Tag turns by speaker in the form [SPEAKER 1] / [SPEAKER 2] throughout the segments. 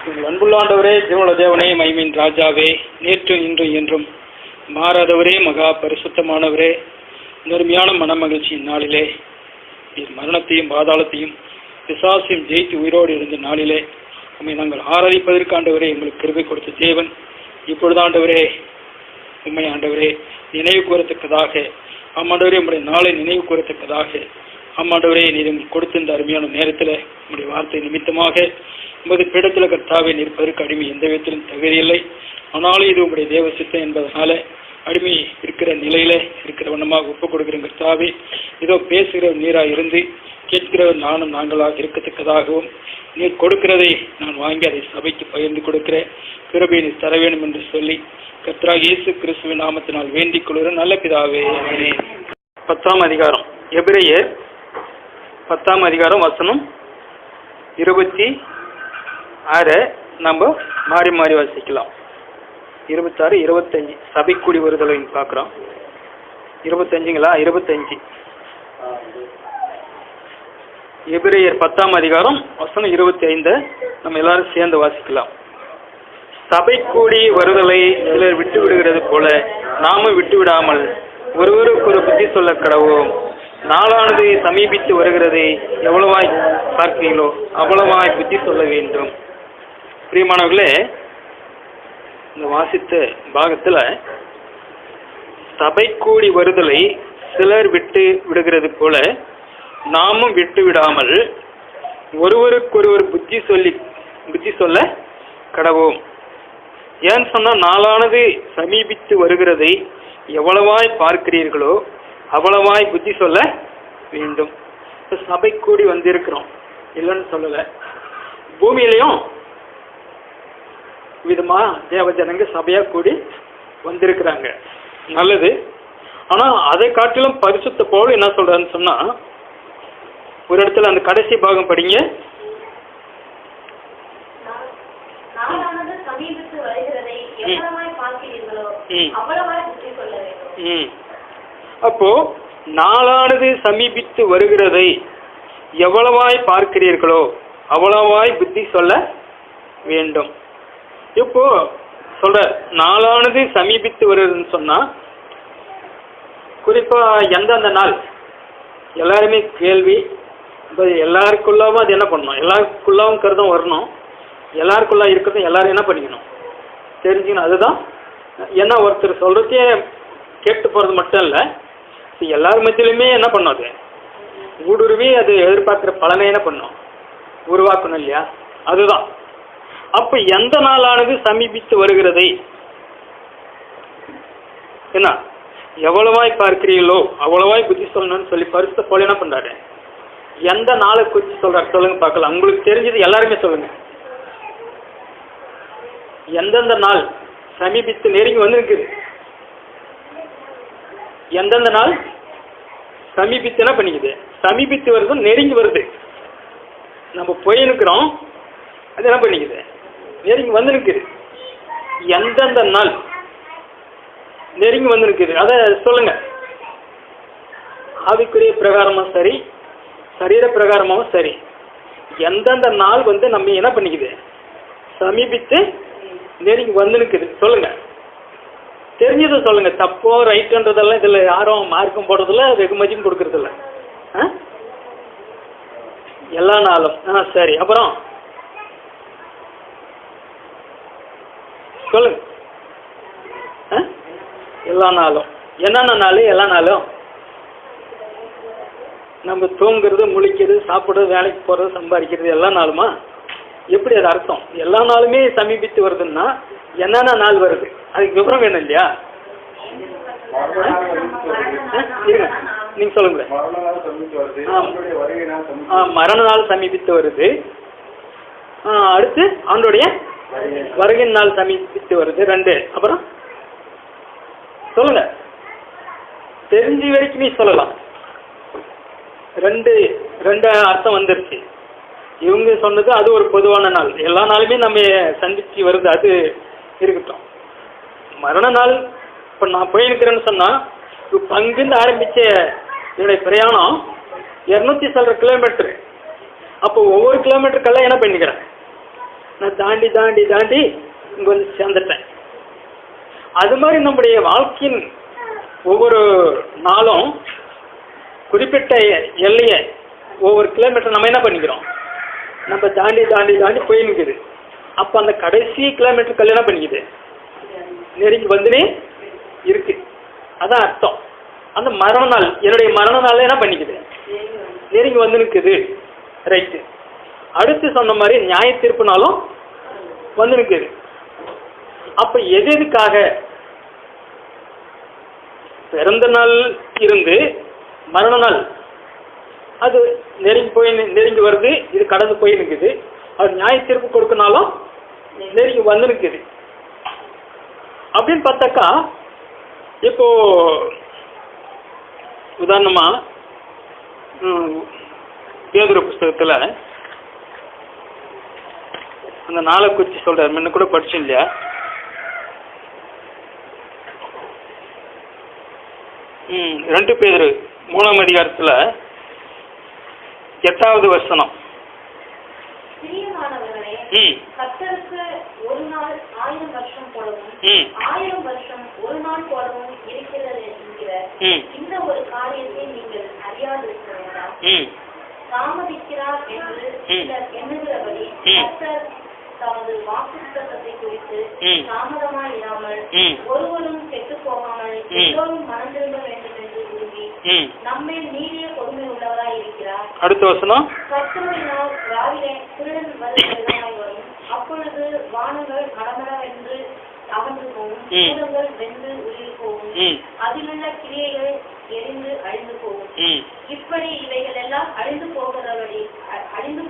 [SPEAKER 1] எங்கள் அன்புள்ள ஆண்டவரே, ஜீவனுள்ள தேவனே, மகிமையின் ராஜாவே, நேற்று இன்று என்றும் மாறாதவரே, மகா பரிசுத்தமானவரே, நேர்மையான மனமகிழ்ச்சியின் நாளிலே நீர் மரணத்தையும் பாதாளத்தையும் பிசாசையும் ஜெயித்து உயிரோடு இருந்த நாளிலே உண்மை நாங்கள் ஆராதிப்பதற்கு ஆண்டவரே எங்களுக்கு கிருபை கொடுத்த தேவன். இப்பொழுது ஆண்டவரே, உண்மை ஆண்டவரே, நினைவு கூறத்தக்கதாக ஆமாண்டவரே, உங்களுடைய நாளை நினைவு கூறத்தக்கதாக ஆமாண்டவரே, நீர் எங்களுக்கு கொடுத்த இந்த அருமையான நேரத்தில் உங்களுடைய வார்த்தை நிமித்தமாக உமது பீடத்தில் கர்த்தாவே நிற்பதற்கு அடிமை எந்த விதத்திலும் தகுதியில்லை. ஆனாலும் இது உங்களுடைய தேவ சித்தம் என்பதனால அடிமை இருக்கிற நிலையில இருக்கிற வண்ணமாக ஒப்புக் கொடுக்கிறேன் கர்த்தாவே. இதோ பேசுகிற நீராக இருந்து கேட்கிறவர் நானும் நாங்களாக இருக்கத்தக்கதாகவும் நீர் கொடுக்கிறதை நான் வாங்கி அதை சபைக்கு பகிர்ந்து கொடுக்கிற கிருபையை நீர் தர வேண்டும் என்று சொல்லி கர்த்தராகிய இயேசு கிறிஸ்துவின் நாமத்தினால் வேண்டிக் கொள்கிறேன் நல்ல பிதாவே. 10ஆம் அதிகாரம், எபிரெயர் 10ஆம் அதிகாரம் வசனம் 26 நம்ம மாறி மாறி வாசிக்கலாம். 26, 25 சபை கூடி வருதலை பார்க்குறோம். 25ங்களா? 25 எபிரெயர் 10ஆம் அதிகாரம் வசனம் 25 நம்ம எல்லாரும் சேர்ந்து வாசிக்கலாம். சபை கூடி வருதலை சிலர் விட்டு விடுகிறது போல நாமும் விட்டு விடாமல் ஒருவருக்கு ஒரு புத்தி சொல்ல கடவோம். நாளானது சமீபித்து வருகிறதை எவ்வளவாய் பார்க்கிறீங்களோ அவ்வளவாய் புத்தி சொல்ல வேண்டும். பிரியமானவர்களே, இந்த வாசித்த பாகத்துல சபை கூடி வருதலை சிலர் விட்டு விடுகிறது போல நாமும் விட்டு விடாமல் ஒருவருக்கொருவர் புத்தி சொல்ல கடவோம். ஏன்னு சொன்னா, நாளானது சமீபித்து வருகிறதை எவ்வளவாய் பார்க்கிறீர்களோ அவ்வளவாய் புத்தி சொல்ல வேண்டும். சபை கூடி வந்திருக்கிறோம், இல்லைன்னு சொல்லல. பூமியிலையும் விதமா தேவ ஜனங்க சபையா கூடி வந்திருக்கிறாங்க, நல்லது. ஆனா அதை காட்டிலும் பரிசுத்த பவுல் என்ன சொல்றாருன்னு சொன்னா, ஒரு இடத்துல அந்த கடைசி பாகம் படிங்க. அப்போ நாளானது சமீபித்து வருகிறதை எவ்வளவாய் பார்க்கிறீர்களோ அவ்வளவாய் புத்தி சொல்ல வேண்டும். இப்போ சொல்ற நாளானது சமீபித்து வருதுன்னு சொன்னா, குறிப்பா எந்தெந்த நாள் எல்லாருமே கேள்வி, எல்லாருக்குள்ளாவும் அது என்ன பண்ணணும், எல்லாருக்குள்ளாவும் கருதும் வரணும், எல்லாருக்குள்ளா இருக்கிறதும் எல்லாரும் என்ன பண்ணிக்கணும், தெரிஞ்சுக்கணும். அதுதான் ஏன்னா ஒருத்தர் சொல்றதே கேட்டு போறது மட்டும் இல்லை, எல்லார் மத்தியிலுமே என்ன பண்ணும், அது ஊடுருவி அது எதிர்பார்க்கிற பலனை என்ன பண்ணும், உருவாக்கணும் இல்லையா? அதுதான். அப்ப எந்த நாளானது சமீபித்து வருகிறதை என்ன எவ்வளவாய் பார்க்கிறீங்களோ அவ்வளவாய் புத்தி சொல்லணும்னு சொல்லி பரிசுத்த போல என்ன பண்றாரு, எந்த நாளை குறித்து சொல்றாரு சொல்லுங்க பார்க்கலாம். உங்களுக்கு தெரிஞ்சது எல்லாருமே சொல்லுங்க. எந்தெந்த நாள் சமீபித்து நெருங்கி வந்திருக்குது, எந்தெந்த நாள் சமீபித்து என்ன பண்ணிக்குது, சமீபித்து வருது, நெருங்கி வருது. நம்ம போயிருக்கிறோம், அது என்ன பண்ணிக்குது, நெருங்கி வந்து நிற்குது. எந்தெந்த நாள் நெருங்கி வந்து நிற்குது அதை சொல்லுங்க. ஆவிக்குரிய பிரகாரமும் சரி, சரீர பிரகாரமும் சரி, எந்தெந்த நாள் நம்ம என்ன பண்ணிக்குது, சமீபித்து நெருங்கி வந்து நிற்குது சொல்லுங்க. தெரிஞ்சதை சொல்லுங்க. தப்போ ரைட்டுன்றதெல்லாம் இதுல யாரும் மார்க்கம் போடுறதில்ல, வெகுமதியும் கொடுக்கறதில்ல. எல்லா நாளும் சரி. அப்புறம் சொல்லுங்க. எல்லா நாளும் என்னென்ன நாள்? எல்லா நாளும் நம்ம தூங்குறது, முழிக்கிறது, சாப்பிடுறது, வேலைக்கு போறது, சம்பாதிக்கிறது எல்லா நாளுமா? எப்படி அது அர்த்தம்? எல்லா நாளுமே சமீபித்து வருதுன்னா என்னென்ன நாள் வருது, அதுக்கு விவரம் வேணும் இல்லையா? நீங்க சொல்லுங்க. மரண நாள் சமீபித்து வருது. அடுத்து அவனுடைய வருகை நாள் சமீபித்து வருது. 2. அப்புறம் சொல்லுங்க. தெரிஞ்ச வரைக்கும் நீ சொல்லலாம். 2 அர்த்தம் வந்துருச்சு. இவங்க சொன்னது அது ஒரு பொதுவான நாள், எல்லா நாளுமே நம்ம சந்திச்சு வருது, அது இருக்கட்டும். மரண நாள் இப்போ நான் போயிருக்கிறேன்னு சொன்னா, இப்போ அங்கிருந்து ஆரம்பிச்ச என்னுடைய பிரயாணம் 200 கிலோமீட்டர். அப்போ ஒவ்வொரு கிலோமீட்டருக்கெல்லாம் என்ன பண்ணிக்கிறேன், நான் தாண்டி தாண்டி தாண்டி இங்கே வந்து சேர்ந்துட்டேன். அது மாதிரி நம்முடைய வாழ்க்கையின் ஒவ்வொரு நாளும் குறிப்பிட்ட எல்லையை ஒவ்வொரு கிலோமீட்டர் நம்ம என்ன பண்ணிக்கிறோம், நம்ம தாண்டி தாண்டி தாண்டி போய் நிற்குது. அப்போ அந்த கடைசி கிலோமீட்டர் கல்யாணம் பண்ணிக்குது, நெருங்கி வந்துனே இருக்கு. அதான் அர்த்தம். அந்த மரண நாள், என்னுடைய மரண நாள் என்ன பண்ணிக்குது, நெருங்கி வந்து நிற்குது. ரைட்டு. அடுத்து சொன்ன மாதிரி நியாய தீர்ப்புனாலும் வந்து நிற்குது. அப்ப எது எதுக்காக பிறந்த நாள் இருந்து மரண நாள் அது நெருங்கி வருது, இது கடந்து போய் நிற்குது. அது நியாய தீர்ப்பு கொடுக்கனாலும் நெருங்கி வந்து நிற்குது. அப்படின்னு பார்த்தாக்கா இப்போ உதாரணமா பேதுரு புஸ்தகத்துல அந்த நாளை குறித்து சொல்றாரு, முன்ன கூட படிச்சோம் இல்லையா? ரெண்டு பேதுரு 3ஆம் அதிகாரத்துல 8வது வசனம்.
[SPEAKER 2] கர்த்தருக்கு ஒரு நாள் 1000 வருஷம் போலவும் 1000 வருஷம் ஒரு நாள் போலவும் இருக்கிறது என்கிற இந்த ஒரு காரியத்தை நீங்கள் அறியாதிருக்க வேண்டாம். தாமதிக்கிறார் என்று சிலர் எண்ணுகிறபடி கர்த்தர் தமது வாக்குத்தத்தத்தை குறித்து தாமதமாய் இராமல் ஒருவரும் கெட்டு போகாமல் எல்லோரும் மனம் திரும்ப வேண்டும் என்று விரும்பி நம்மேல் நீடிய பொறுமை உள்ளவராய் இருக்கிறார்.
[SPEAKER 1] அடுத்த வசனம்.
[SPEAKER 2] கர்த்தரினால் ராவிலே திருடன் வருவதாய் வரும். அப்பொழுது வானங்கள் மடமடவென்று அகன்று போகும், பூதங்கள் வெந்து உயிர் போகும், அதிலுள்ள கிரியைகள் எரிந்து அழிந்து போகும். இப்படி இவைகள் எல்லாம் அழிந்து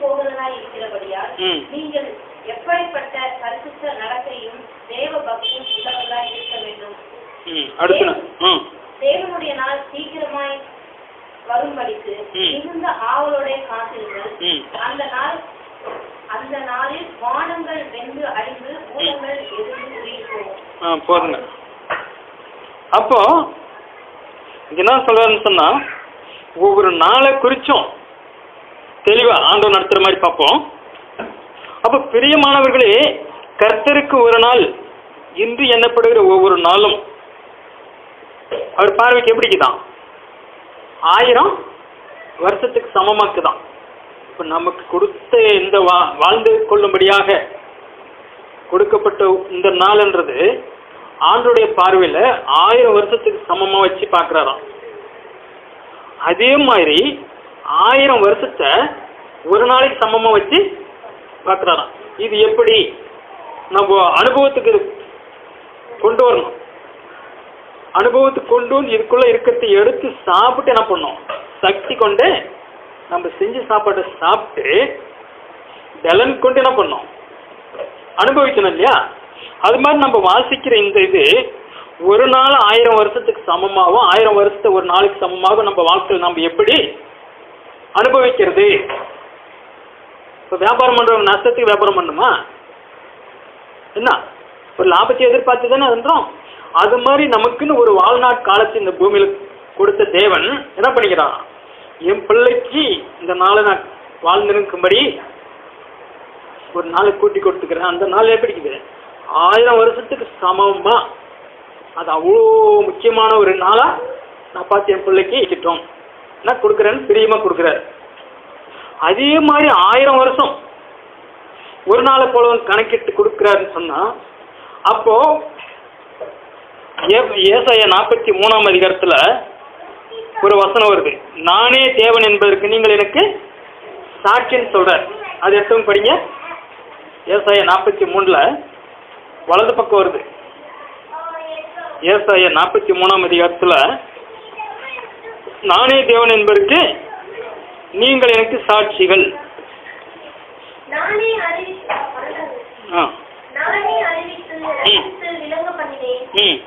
[SPEAKER 2] போகிறதாய் இருக்கிறபடியால் நீங்கள் எப்படிப்பட்ட பரிசுத்த நடத்தையும் தேவ பக்தியும் உள்ளவர்களாய் இருக்க வேண்டும். தேவனுடைய நாள் சீக்கிரமாய் வரும்படிக்கு மிகுந்த ஆவலோட காத்திருங்கள். அந்த நாளில் வானங்கள் வெந்து அழிந்து பூதங்கள் எரிந்து உயிர் போகும்.
[SPEAKER 1] போதுங்க. அப்போ என்ன சொல்றாருன்னு சொன்னா, ஒவ்வொரு நாளை குறிச்சும் தெளிவா ஆண்டவர் நடத்துற மாதிரி பார்ப்போம். அப்ப பிரியமானவர்களே, கர்த்தருக்கு ஒரு நாள் இன்று எண்ணப்படுகிற ஒவ்வொரு நாளும் அவர் பார்வைக்கு எப்படிக்குதான் 1000 வருஷத்துக்கு சமமாக்குதான். இப்ப நமக்கு கொடுத்த இந்த வாழ்ந்து கொள்ளும்படியாக கொடுக்கப்பட்ட இந்த நாள்ன்றது ஆண்டுடைய பார்வையில 1000 வருஷத்துக்கு சமமா வச்சு பார்க்கிறாராம். அதே மாதிரி 1000 வருஷத்தை ஒரு நாளைக்கு சமமா வச்சு பார்க்கிறாராம். இது எப்படி நம்ம அனுபவத்துக்கு கொண்டு வரணும். அனுபவத்துக்கு கொண்டு வந்து இதுக்குள்ள இருக்கிறத எடுத்து சாப்பிட்டு என்ன பண்ணோம், சக்தி கொண்டு நம்ம செஞ்சு சாப்பாட்டை சாப்பிட்டு பலன் கொண்டு என்ன பண்ணோம், அனுபவிக்கணும் இல்லையா? அது மாதிரி நம்ம வாசிக்கிற இந்த இது ஒரு நாள் 1000 வருஷத்துக்கு சமமாகவும் 1000 வருஷத்தை ஒரு நாளைக்கு சமமாகவும் நம்ம வாழ்க்கையில் நம்ம எப்படி அனுபவிக்கிறது. இப்போ வியாபாரம் பண்றவங்க நஷ்டத்துக்கு வியாபாரம் பண்ணுமா? என்ன ஒரு லாபத்தை எதிர்பார்த்து தானே அதுன்றோம். அது மாதிரி நமக்குன்னு ஒரு வாழ்நாள் காலத்தை இந்த பூமியில கொடுத்த தேவன் என்ன பண்ணிக்கிறான், என் பிள்ளைக்கு இந்த நாளை நான் வாழ்ந்திருக்கும்படி ஒரு நாளை கூட்டி கொடுத்துக்கிறேன். அந்த நாள் எப்படி இருக்குது, 1000 வருஷத்துக்கு சமமா. அது அவ்வளோ முக்கியமான ஒரு நாளா நான் பார்த்து என் பிள்ளைக்கு கிட்டோம் நான் கொடுக்குறேன்னு பிரியமா கொடுக்குறாரு. அதே மாதிரி 1000 வருஷம் ஒரு நாளை போல கணக்கிட்டு கொடுக்குறாருன்னு சொன்னா, அப்போ ஏசாயா 43ஆம் அதிகாரத்துல ஒரு வசனம் வருது, நானே தேவன் என்பதற்கு நீங்கள் எனக்கு சாட்சின்னு சொல்றார். அது எடுத்து படிங்க. ஏசாயா 43ல வலது பக்கம் வருது. ஏசாயா 43ஆம் அதிகாரத்துல நானே தேவன் என்பதற்கு நீங்கள் எனக்கு சாட்சிகள்.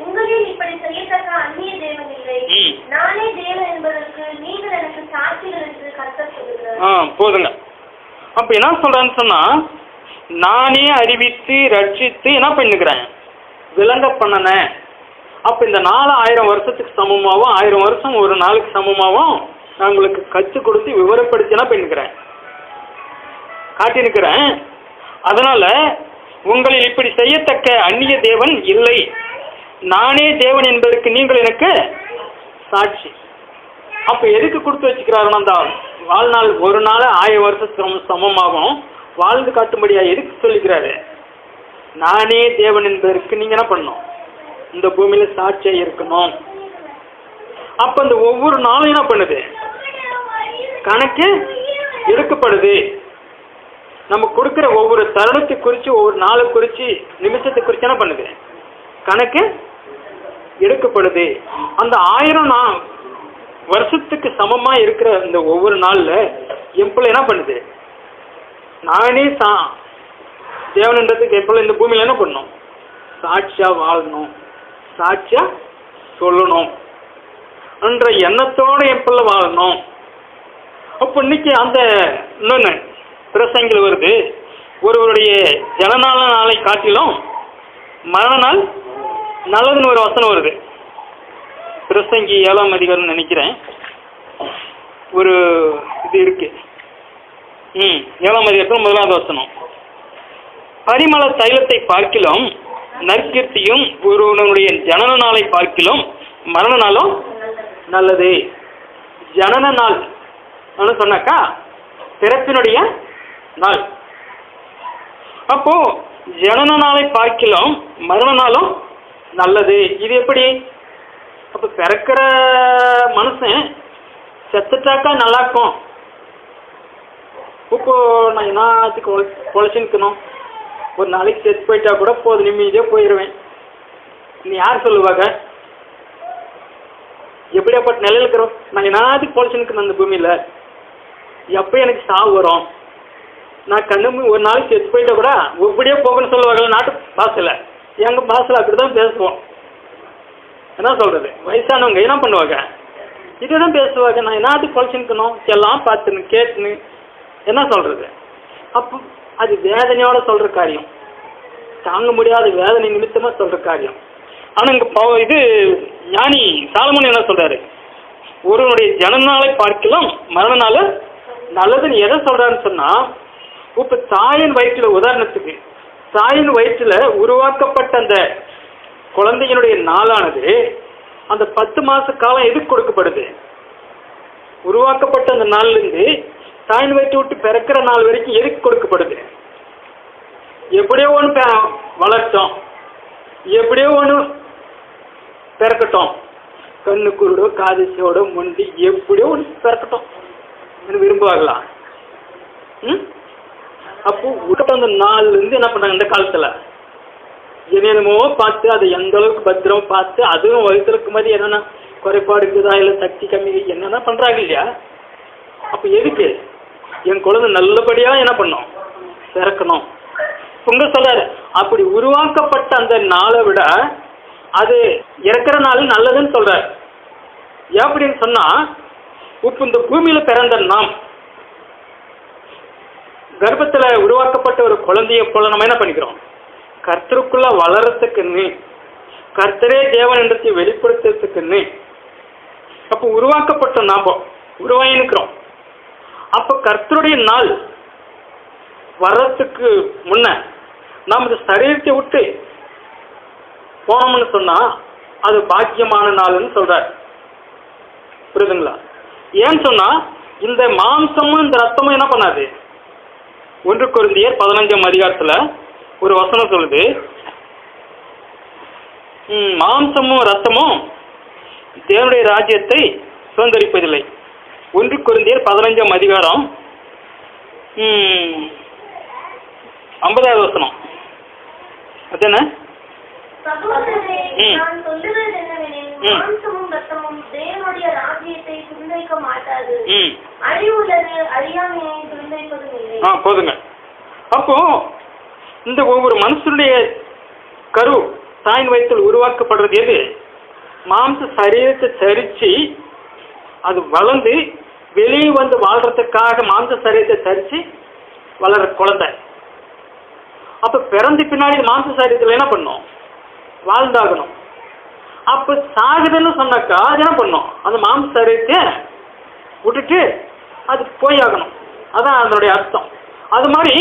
[SPEAKER 2] உங்களில் இப்படி செய்யத்தக்க அந்நிய தேவன் இல்லை. நானே தேவன் என்பதற்கு நீங்கள் எனக்கு சாட்சிகள் என்று கர்த்தர் சொல்லுகிறார்.
[SPEAKER 1] போதுங்க. அப்ப என்ன சொல்றேன்னு சொன்னா, நானே அறிவித்து ரட்சித்து என்ன பண்ணுகிறேன், விளங்க பண்ணன. அப்ப இந்த 1000 வருஷத்துக்கு சமமாகவும் 1000 வருஷம் ஒரு நாளுக்கு சமமாகவும் நான் உங்களுக்கு கற்றுக் கொடுத்து விவரப்படுத்தி என்ன பண்ணிக்கிறேன், காட்டி நிற்கிறேன். அதனால உங்களில் இப்படி செய்யத்தக்க அந்நிய தேவன் இல்லை, நானே தேவன் என்பதற்கு நீங்கள் எனக்கு சாட்சி. அப்ப எதுக்கு கொடுத்து வச்சுக்கிறாருன்னா, அந்த வாழ்நாள் ஒரு நாள் 1000 வருஷம் சமமாகும் வாழ்ந்து காட்டும்படியா எதுக்கு சொல்லிக்கிறாரு? நானே தேவன் என்பதற்கு நீங்க என்ன பண்ணணும்? இந்த பூமியில சாட்சியா இருக்கணும். அப்ப அந்த ஒவ்வொரு நாளும் என்ன பண்ணுது? கணக்கு எடுக்கப்படுது. நம்ம கொடுக்கிற ஒவ்வொரு தருணத்தை குறித்து, ஒவ்வொரு நாளை குறித்து, நிமிஷத்தை குறித்து என்ன பண்ணுது? கணக்கு எடுக்கப்படுது. அந்த 1000 வருஷத்துக்கு சமமா இருக்கிற இந்த ஒவ்வொரு நாள்ல எப்பல என்ன பண்ணுது? நானே தேவனன்றதுக்கு எப்பல இந்த பூமியில என்ன பண்ணணும்? சாட்சியா வாழணும், சாட்சியா சொல்லணும் என்ற எண்ணத்தோட எப்பல வாழணும். அப்போ இன்னைக்கு அந்த இன்னொன்னு பிரசங்கில் வருது, ஒருவருடைய ஜனநாள நாளை காட்டிலும் மரண நாள் நல்லதுன்னு ஒரு வசனம் வருது. பிரசங்கி 7ஆம் அதிகாரம் நினைக்கிறேன், ஒரு இது இருக்கு. 7ஆம் அதிகாரத்தில் 1வது வசனம், பரிமள தைலத்தை பார்க்கிலும் நற்கீர்த்தியும் ஒருவனுடைய ஜனன நாளை பார்க்கிலும் மரண நாளும் நல்லது. ஜனன நாள் சொன்னாக்கா பிறப்பினுடைய நாள். அப்போ ஜனன நாளை பார்க்கிலும் மரண நாளும் நல்லது. இது எப்படி? அப்ப பிறக்கிற மனுஷன் செத்துட்டாக்கா நல்லா இருக்கும். இப்போ நான் என்னத்துக்கு பொழைச்சுக்கணும், ஒரு நாளைக்கு செத்து போயிட்டா கூட போதும், நிம்மதியே போயிடுவேன். நீ யார் சொல்லுவாங்க? எப்படியாப்பட்ட நிலையில் இருக்கிறோம்? நான் என்னத்துக்கு பொழைச்சுக்கணும் அந்த பூமியில? எப்போ எனக்கு சாவு வரும்? நான் கண்ணு ஒரு நாளைக்கு செத்து போயிட்டா கூட எப்படியே போகணும்னு சொல்லுவாங்க நாட்டு பாசையில். எங்கள் பாசையில் அப்படி தான் பேசுவோம். என்ன சொல்கிறது? வயசானவங்க என்ன பண்ணுவாங்க? இதே தான் பேசுவாங்க. நான் என்னத்துக்கு பொழைச்சுக்கணும், எல்லாம் பார்த்துன்னு கேட்டுன்னு என்ன சொல்கிறது? அப்போ அது வேதனையோட சொல்கிற காரியம், தாங்க முடியாத வேதனை நிமித்தமாக சொல்கிற காரியம். ஆனால் இங்கே இது ஞானி சாலமோன் என்ன சொல்கிறாரு? ஒருவனுடைய ஜனநாளை பார்க்கலாம் மரண நாள் நல்லதுன்னு எதை சொல்கிறாருன்னு சொன்னால், இப்போ தாயின் வயிற்றில், உதாரணத்துக்கு தாயின் வயிற்றில் உருவாக்கப்பட்ட அந்த குழந்தையினுடைய நாளானது அந்த 10 மாத காலம் எதுக்கு கொடுக்கப்படுது? உருவாக்கப்பட்ட அந்த நாள்லேருந்து தாயின் வயிற்று விட்டு பிறக்கிற நாள் வரைக்கும் எதுக்கு கொடுக்கப்படுது? எப்படியோ ஒன்று வளர்த்தோம், எப்படியோ ஒன்று பிறக்கட்டும், கண்ணு குருடோ காதிசோட முண்டி எப்படியோ ஒன்று பிறக்கட்டும் விரும்புவாங்களா? அப்போ அந்த நாள்லேருந்து என்ன பண்ணுறாங்க? இந்த காலத்தில் என்னென்னமோ பார்த்து அதை எந்த அளவுக்கு பத்திரம் பார்த்து, அதுவும் வயிற்றுக்கு மாதிரி என்னென்ன குறைபாடு இருக்குதா, இல்லை சக்தி கம்மி என்னென்ன பண்ணுறாங்க இல்லையா? அப்போ எதுக்கு? என் குழந்தை நல்லபடியாக என்ன பண்ணும்? பிறக்கணும். உங்க சொல்றாரு, அப்படி உருவாக்கப்பட்ட அந்த நாளை விட அது இறக்கிற நாள் நல்லதுன்னு சொல்றாரு. எப்படின்னு சொன்னா, இப்போ இந்த பூமியில பிறந்த நாம் கர்ப்பத்துல உருவாக்கப்பட்ட ஒரு குழந்தைய போல நம்ம என்ன பண்ணிக்கிறோம்? கர்த்தருக்குள்ள வளரத்துக்குன்னு, கர்த்தரே தேவன் என்றதை வெளிப்படுத்துறதுக்குன்னு அப்போ உருவாக்கப்பட்ட நாம உருவாயிருக்கிறோம். அப்போ கர்த்தருடைய நாள் வர்றதுக்கு முன்ன நாம் இந்த சரீரத்தை விட்டு போனோம்னு சொன்னா அது பாக்கியமான நாள்னு சொல்றாரு. புரியுதுங்களா? ஏன்னு சொன்னா இந்த மாம்சமும் இந்த ரத்தமும் என்ன பண்ணாது? 1 கொரிந்தியர் 15ஆம் அதிகாரத்துல ஒரு வசனம் சொல்லுது, மாம்சமும் ரத்தமும் தேவனுடைய ராஜ்யத்தை சுதந்திரிப்பதில்லை. 1 கொரிந்தியர் 15ஆம் அதிகாரம் 50வது வசனம். அது என்ன?
[SPEAKER 2] நான் சொல்லுவது என்னவெனில், மாம்சமும் ரத்தமும் தேவனுடைய ராஜ்யத்தை சுதந்திரிக்க மாட்டாது. அழிவுள்ளது அழியாமையை சுதந்திரிப்பதும் இல்லை.
[SPEAKER 1] போதுங்க. அப்போ இந்த ஒவ்வொரு மனுஷனுடைய கரு தாயின் வயிற்றில் உருவாக்கப்படுறது எது? மாம்ச சரீரத்தை தரிச்சு அது வளர்ந்து வெளியே வந்து வாழ்றதுக்காக மாம்ச சரீரத்தை தரிச்சு வளர்ற குழந்தை. அப்ப பிறந்த பின்னாடி மாம்ச சரீரத்தில் என்ன பண்ணும்? வாழ்ந்தாகணும். அப்ப சாகுதுன்னு சொன்னாக்கா அது என்ன பண்ணும்? அந்த மாம்ச சரீரத்தை விட்டுட்டு அது போய் ஆகணும். அதான் அதனுடைய அர்த்தம். அது மாதிரி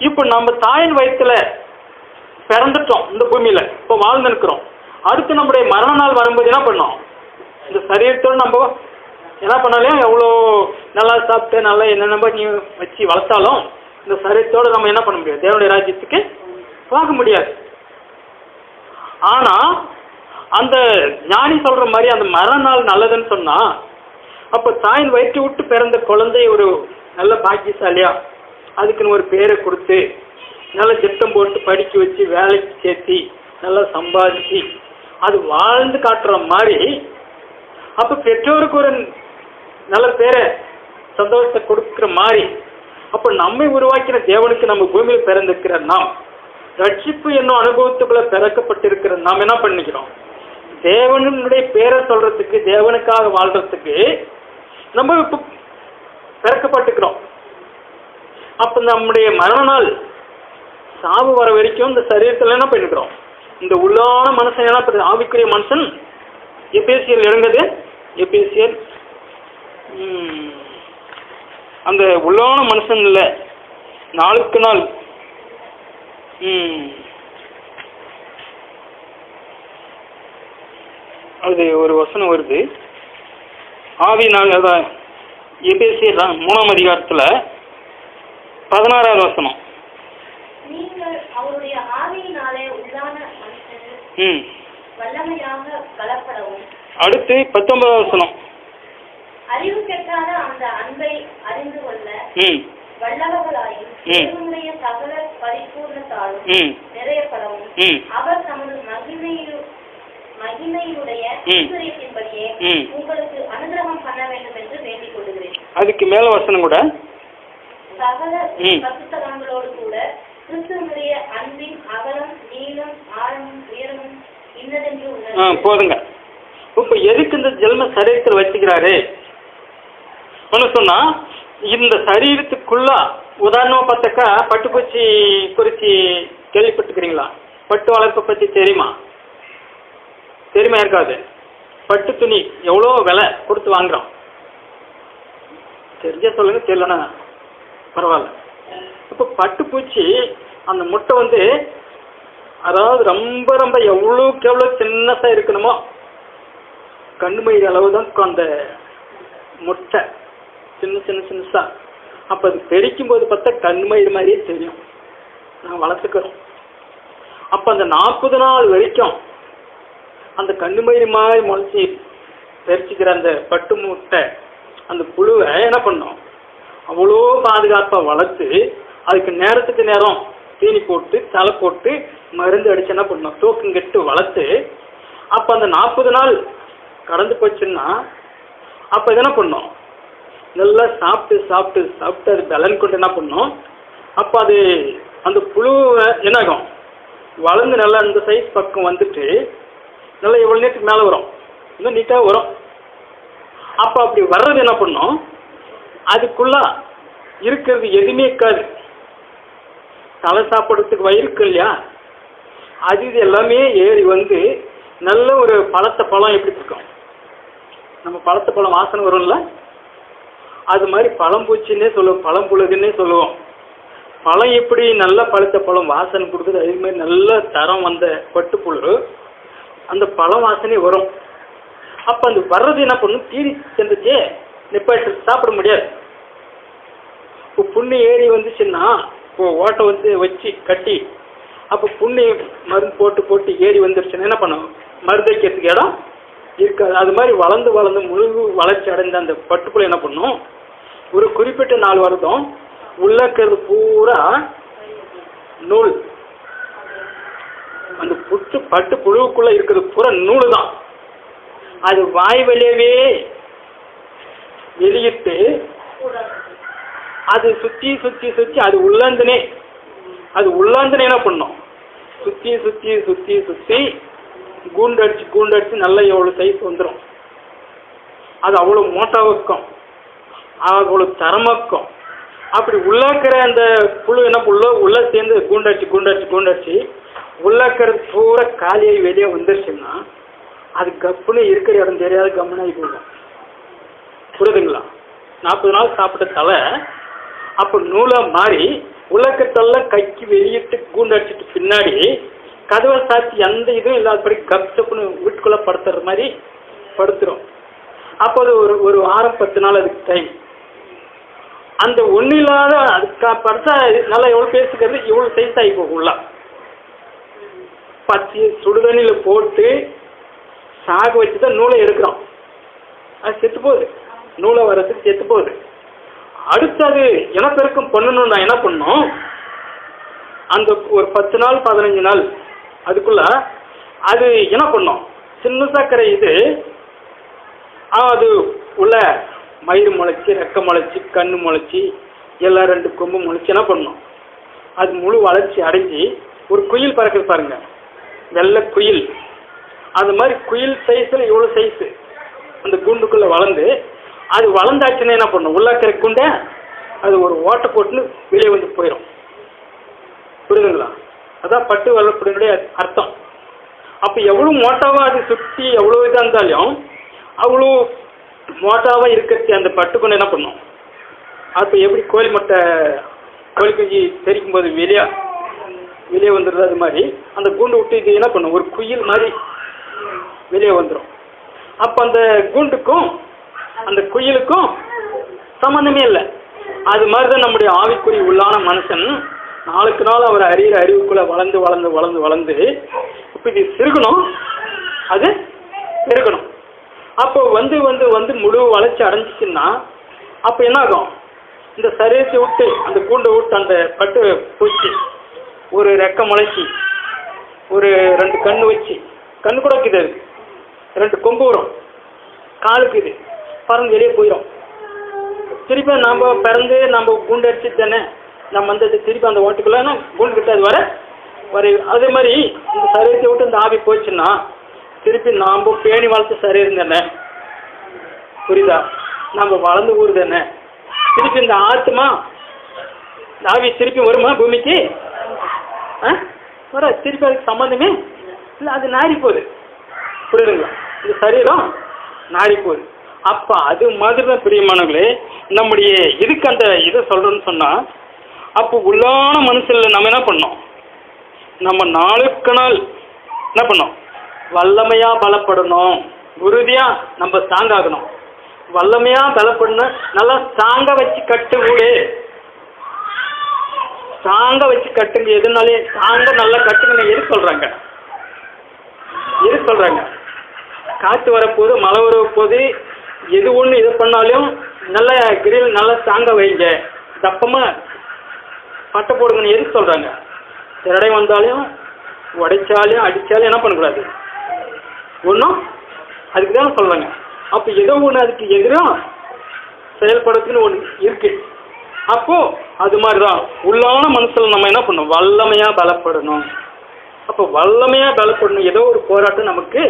[SPEAKER 1] இப்போ நம்ம தாயின் வயிற்றுல பிறந்துட்டோம், இந்த பூமியில இப்போ வாழ்ந்து இருக்கிறோம். அடுத்து நம்முடைய மரண நாள் வரும்போது என்ன பண்ணோம்? இந்த சரீரத்தோடு நம்ம என்ன பண்ணாலும் எவ்வளோ நல்லா சாப்பிட்டு நல்லா என்னென்ன நீ வச்சு வளர்த்தாலும் இந்த சரீரத்தோடு நம்ம என்ன பண்ண முடியாது? தேவனுடைய ராஜ்யத்துக்கு போக முடியாது. ஆனா அந்த ஞானி சொல்ற மாதிரி அந்த மரண நாள் நல்லதுன்னு சொன்னா, அப்ப தாயின் வயிற்று விட்டு பிறந்த குழந்தை ஒரு நல்ல பாக்கியசாலியா அதுக்குன்னு ஒரு பேரை கொடுத்து நல்ல திட்டம் போட்டு படிக்க வச்சு வேலைக்கு சேர்த்தி நல்லா சம்பாதிச்சு அது வாழ்ந்து காட்டுற மாதிரி, அப்ப பெற்றோருக்கு ஒரு நல்ல பேரை சந்தோஷத்தை கொடுக்குற மாதிரி, அப்ப நம்மை உருவாக்கின தேவனுக்கு நம்ம பூமியில் பிறந்திருக்கிற நாம் ரட்சிப்பு என்னும் அனுபவத்துக்குள்ள பிறக்கப்பட்டிருக்கிற நாம் என்ன பண்ணிக்கிறோம்? தேவனுடைய பேரை சொல்றதுக்கு, தேவனுக்காக வாழ்றதுக்கு நம்ம இப்போ பிறக்கப்பட்டுக்கிறோம். அப்ப நம்முடைய மரண நாள் சாவு வர வரைக்கும் இந்த சரீரத்தில் என்ன பண்ணிக்கிறோம்? இந்த உள்ளான மனுஷன் என்ன பண்ணுறது? ஆவிக்குரிய மனுஷன் எபேசியர் இறங்குது. எபேசியர் அந்த உள்ளான மனுஷன் இல்லை, நாளுக்கு நாள் அது ஒரு வசனம் வருது. ஆவியினால் அதான் எபேசியர் தான் 3ஆம் அதிகாரத்தில் 16வது வசனம்.
[SPEAKER 2] நீங்கள் அவருடைய ஆவியினாலே உள்ளான மனுஷன் வல்லமையாக பலப்படவும்.
[SPEAKER 1] அடுத்து 19வது வசனம்.
[SPEAKER 2] அறிவு கெட்டாத அந்த அன்பை அறிந்து கொள்ள வல்லவர்களாயும் தேவனுடைய சகல பரிபூர்ணத்தாலும் நிறையப்படவும் அவர் தமது மகிமையுடைய ஐஸ்வரியத்தின்படியே உங்களுக்கு அனுகிரகம் பண்ண வேண்டும் என்று வேண்டிக் கொள்கிறேன்.
[SPEAKER 1] அதுக்கு மேல வசனம் கூட
[SPEAKER 2] சகல பரிசுத்தவான்களோடு கூட கிறிஸ்துவனுடைய அன்பின் அகலம் நீளம் ஆழமும் உயரமும் இன்னதென்று உள்ளது. போதுங்க. இப்ப எதுக்கு இந்த ஜென்ம சரீரத்தில் வச்சுக்கிறாரு சொன்னா, இந்த சரீரத்துக்குள்ள உதாரணமா பார்த்தாக்கா பட்டுப்பூச்சி குறிச்சி கேள்விப்பட்டுக்கிறீங்களா? பட்டு வளர்ப்பை பத்தி தெரியுமா? தெரியுமா? இருக்காது. பட்டு துணி எவ்வளோ விலை கொடுத்து வாங்குறோம்? தெரிஞ்ச சொல்லுங்க, தெரியலன்னா பரவாயில்ல. இப்போ பட்டுப்பூச்சி அந்த முட்டை வந்து அதாவது ரொம்ப ரொம்ப எவ்வளோக்கு எவ்வளோ சின்னசா இருக்கணுமோ கண்ணுமயிறு அளவு தான் அந்த முட்டை, சின்ன சின்ன சின்னசா. அப்போ அது பெரிக்கும் போது பார்த்தா கண்ணுமயிறு மாதிரியே தெரியும். நாங்கள் வளர்த்துக்கிறோம். அப்போ அந்த 40 நாள் வரைக்கும் அந்த கண்ணுமயிறு மாதிரி முளைச்சி பெரிச்சிக்கிற அந்த பட்டு முட்டை அந்த புழுவை என்ன பண்ணோம்? அவ்வளோ பாதுகாப்பாக வளர்த்து அதுக்கு நேரத்துக்கு நேரம் தீனி போட்டு தலை போட்டு மருந்து அடிச்சு என்ன பண்ணோம்? தூக்கம் கெட்டு வளர்த்து அப்போ அந்த 40 நாள் கடந்து போச்சுன்னா அப்போ இது என்ன பண்ணோம்? நல்லா சாப்பிட்டு சாப்பிட்டு சாப்பிட்டு அது பலன் கொண்டு என்ன பண்ணோம்? அப்போ அது அந்த புழுவை என்னாகும்? வளர்ந்து நல்லா இந்த சைஸ் பக்கம் வந்துட்டு நல்லா எவ்வளோ நேரத்துக்கு மேலே வரும், இன்னும் நீட்டாக வரும். அப்போ அப்படி வர்றது என்ன பண்ணோம்? அதுக்குள்ள இருக்கிறது எதுவுமே இருக்காது. தலை சாப்பிட்றதுக்கு வயிறு இருக்கு இல்லையா, அது இது எல்லாமே ஏறி வந்து நல்ல ஒரு பழத்த பழம் எப்படி இருக்கும்? நம்ம பழத்த பழம் வாசனை வரும்ல, அது மாதிரி பழம்பூச்சின்னே சொல்லுவோம், பழம்புழுகுன்னே சொல்லுவோம். பழம் எப்படி நல்ல பழுத்த பழம் வாசனை கொடுக்குது, அதே மாதிரி நல்ல தரம் வந்த பட்டுப்புழு அந்த பழம் வாசனை வரும். அப்போ அந்த வர்றது என்ன பண்ணும்? தீரி சென்றுச்சே நிப்பாட்டு சாப்பிட முடியாது. இப்போ புண்ணு ஏறி வந்துச்சுன்னா இப்போ ஓட்டை வந்து வச்சு கட்டி அப்போ புண்ணு மருந்து போட்டு போட்டு ஏறி வந்துருச்சுன்னா என்ன பண்ணும்? மருந்து வைக்கிறதுக்கு இடம் இருக்காது. அது மாதிரி வளர்ந்து வளர்ந்து முழு வளர்ச்சி அடைந்த அந்த பட்டுப்புழு என்ன பண்ணும்? ஒரு குறிப்பிட்ட நாள் வருதும் உள்ள இருக்கிறது பூரா நூல், அந்த பட்டு புழுவுக்குள்ள இருக்கிறது பூரா நூல் தான். அது வாய் வழியவே வெளியிட்டு அது சுற்றி சுற்றி சுற்றி அது உள்ளாந்தனே என்ன பண்ணும்? சுற்றி சுற்றி சுற்றி சுற்றி கூண்டடிச்சு நல்லா எவ்வளோ சைஸ் வந்துடும். அது அவ்வளோ மோட்டாவுக்கும் அவ்வளோ தரமாக்கும். அப்படி உள்ளாக்கிற அந்த புழு என்ன உள்ள சேர்ந்து கூண்டடிச்சு உள்ளாக்கிறது பூரா காலியாகி வெளியே வந்துருச்சுன்னா அது கப்புன்னு இருக்கிற இடம் தெரியாத கம்முனாகி போகும். புரியுதுங்களா? 40 நாள் சாப்பிட்ட தலை அப்போ நூலாக மாறி
[SPEAKER 1] உள்ளக்கத்தெல்லாம் கைக்கு வெளியிட்டு கூண்டு அடிச்சிட்டு பின்னாடி கதவை சாத்தி எந்த இதுவும் இல்லாதபடி கப்சப்புன்னு வீட்டுக்குள்ளே படுத்துற மாதிரி படுத்துரும். அப்போ அது ஒரு வாரம் 10 நாள் அதுக்கு டைம். அந்த ஒன்றும் இல்லாத அதுக்கு படுத்தா நல்லா எவ்வளோ பேசுகிறது இவ்வளோ சைஸ் ஆகி போகும். உள்ள பச்சை சுடுதண்ணியில் போட்டு சாக வச்சு தான் நூலை எடுக்கிறோம். அது செத்து போகுது, நூலை வர்றதுக்கு செத்து போகுது. அடுத்தது இனப்பெருக்கம் பண்ணணும்னா என்ன பண்ணோம், அந்த ஒரு 10 நாள் 15 நாள் அதுக்குள்ள அது என்ன பண்ணோம், சின்ன சக்கரை இது அது உள்ள மயிறு முளைச்சி, ரெக்கை முளைச்சி, கண்ணு முளைச்சி, எல்லாம் 2 கொம்பு முளைச்சி என்ன பண்ணோம், அது முழு வளர்ச்சி அடைஞ்சி ஒரு குயில் பறக்குது பாருங்க, வெள்ளை குயில். அது மாதிரி குயில் சைஸில் இவ்வளோ சைஸு அந்த கூண்டுக்குள்ளே வளர்ந்து அது வளர்ந்தாச்சுன்னா என்ன பண்ணும், உள்ளாக்கிற கூண்டை அது ஒரு ஓட்டை போட்டுன்னு வெளியே வந்து போயிடும். புரியுதுங்களா? அதான் பட்டு வளர்ப்புடைய அர்த்தம். அப்போ எவ்வளோ மோட்டாவாக அது சுற்றி எவ்வளோ இதாக இருந்தாலும் அவ்வளோ மோட்டாவாக இருக்கிறது அந்த பட்டுக்கொண்டு என்ன பண்ணும், அப்போ எப்படி கோழி முட்டை கோழி குஞ்சு தெரிக்கும் போது வெளியே வந்துடுது, அது மாதிரி அந்த கூண்டு விட்டு இது என்ன பண்ணும், ஒரு குயில் மாதிரி வெளியே வந்துடும். அப்போ அந்த கூண்டுக்கும் அந்த குயிலுக்கும் சம்மந்தமே இல்லை. அது மாதிரி தான் நம்முடைய ஆவிக்குறி உள்ளான மனுஷன் நாளுக்கு நாள் அவர் அறிகிற அறிவுக்குள்ளே வளர்ந்து வளர்ந்து வளர்ந்து வளர்ந்து இப்போ இது சிறுகணும், அது பெருகணும். அப்போ வந்து வந்து வந்து முழு வளர்ச்சி அடைஞ்சிச்சுன்னா அப்போ என்ன ஆகும், இந்த சரீரத்தை விட்டு அந்த கூண்டை விட்டு அந்த பட்டு பூச்சி ஒரு ரெக்கை முளைச்சி ஒரு 2 கண்ணு வச்சு, கண்ணு கூட இருக்குது, அது 2 கொம்பு வரும், காலுக்கு இது பறந்து வெளியே போயிடும். திருப்பி நம்ம பிறந்து நம்ம கூண்டு அடிச்சு தானே நம்ம வந்து திருப்பி அந்த ஓட்டுக்குள்ள கூண்டு கிட்ட அது வர அதே மாதிரி இந்த சரீரத்தை விட்டு இந்த ஆவி போச்சுன்னா திருப்பி நாம் பேணி வளர்த்து சரீரம் தானே, புரியுதா, நம்ம வளர்ந்து ஊர் தானே, திருப்பி இந்த ஆத்மா இந்த ஆவி திருப்பி வருமா பூமிக்கு, வர திருப்பி அதுக்கு சம்மந்தமே இல்லை, அது நாரி போகுது. புரியுதுங்களா? இந்த சரீரம் நாரி போகுது. அப்போ அது மாதிரி தான் பிரியமானவர்களே நம்முடைய இதுக்கு அந்த இதை சொல்கிறோன்னு சொன்னால், அப்போ உள்ளான மனுஷனில் நம்ம என்ன பண்ணோம், நம்ம நாளுக்கு நாள் என்ன பண்ணோம், வல்லமையாக பலப்படணும், உறுதியாக நம்ம ஸ்ட்ராங் ஆகணும். வல்லமையாக பலப்படணும், நல்லா ஸ்ட்ராங்காக வச்சு கட்டு வீடு, ஸ்ட்ராங்காக வச்சு கட்டுங்க. எதுனாலே ஸ்ட்ராங்காக நல்லா கட்டுங்க. எது சொல்கிறாங்க, காற்று வரப்போது, மழை வரப்போது, எது ஒன்று இது பண்ணாலும் நல்லா கிரில் நல்லா ஸ்ட்ராங்காக வைங்க, தப்பமாக பட்டை போடுங்கன்னு எதுக்கு சொல்கிறாங்க. திருடை வந்தாலும் உடைச்சாலும் அடித்தாலும் என்ன பண்ணக்கூடாது, ஒன்றும் அதுக்கு தானே சொல்கிறாங்க. அப்போ ஏதோ ஒன்று அதுக்கு எதிராக செயல்படுறதுன்னு ஒன்று இருக்குது. அப்போது அது மாதிரி தான் உள்ளான மனசில் நம்ம என்ன பண்ணணும், வல்லமையாக பலப்படணும். அப்போ வல்லமையாக பலப்படணும், ஏதோ ஒரு போராட்டம் நமக்கு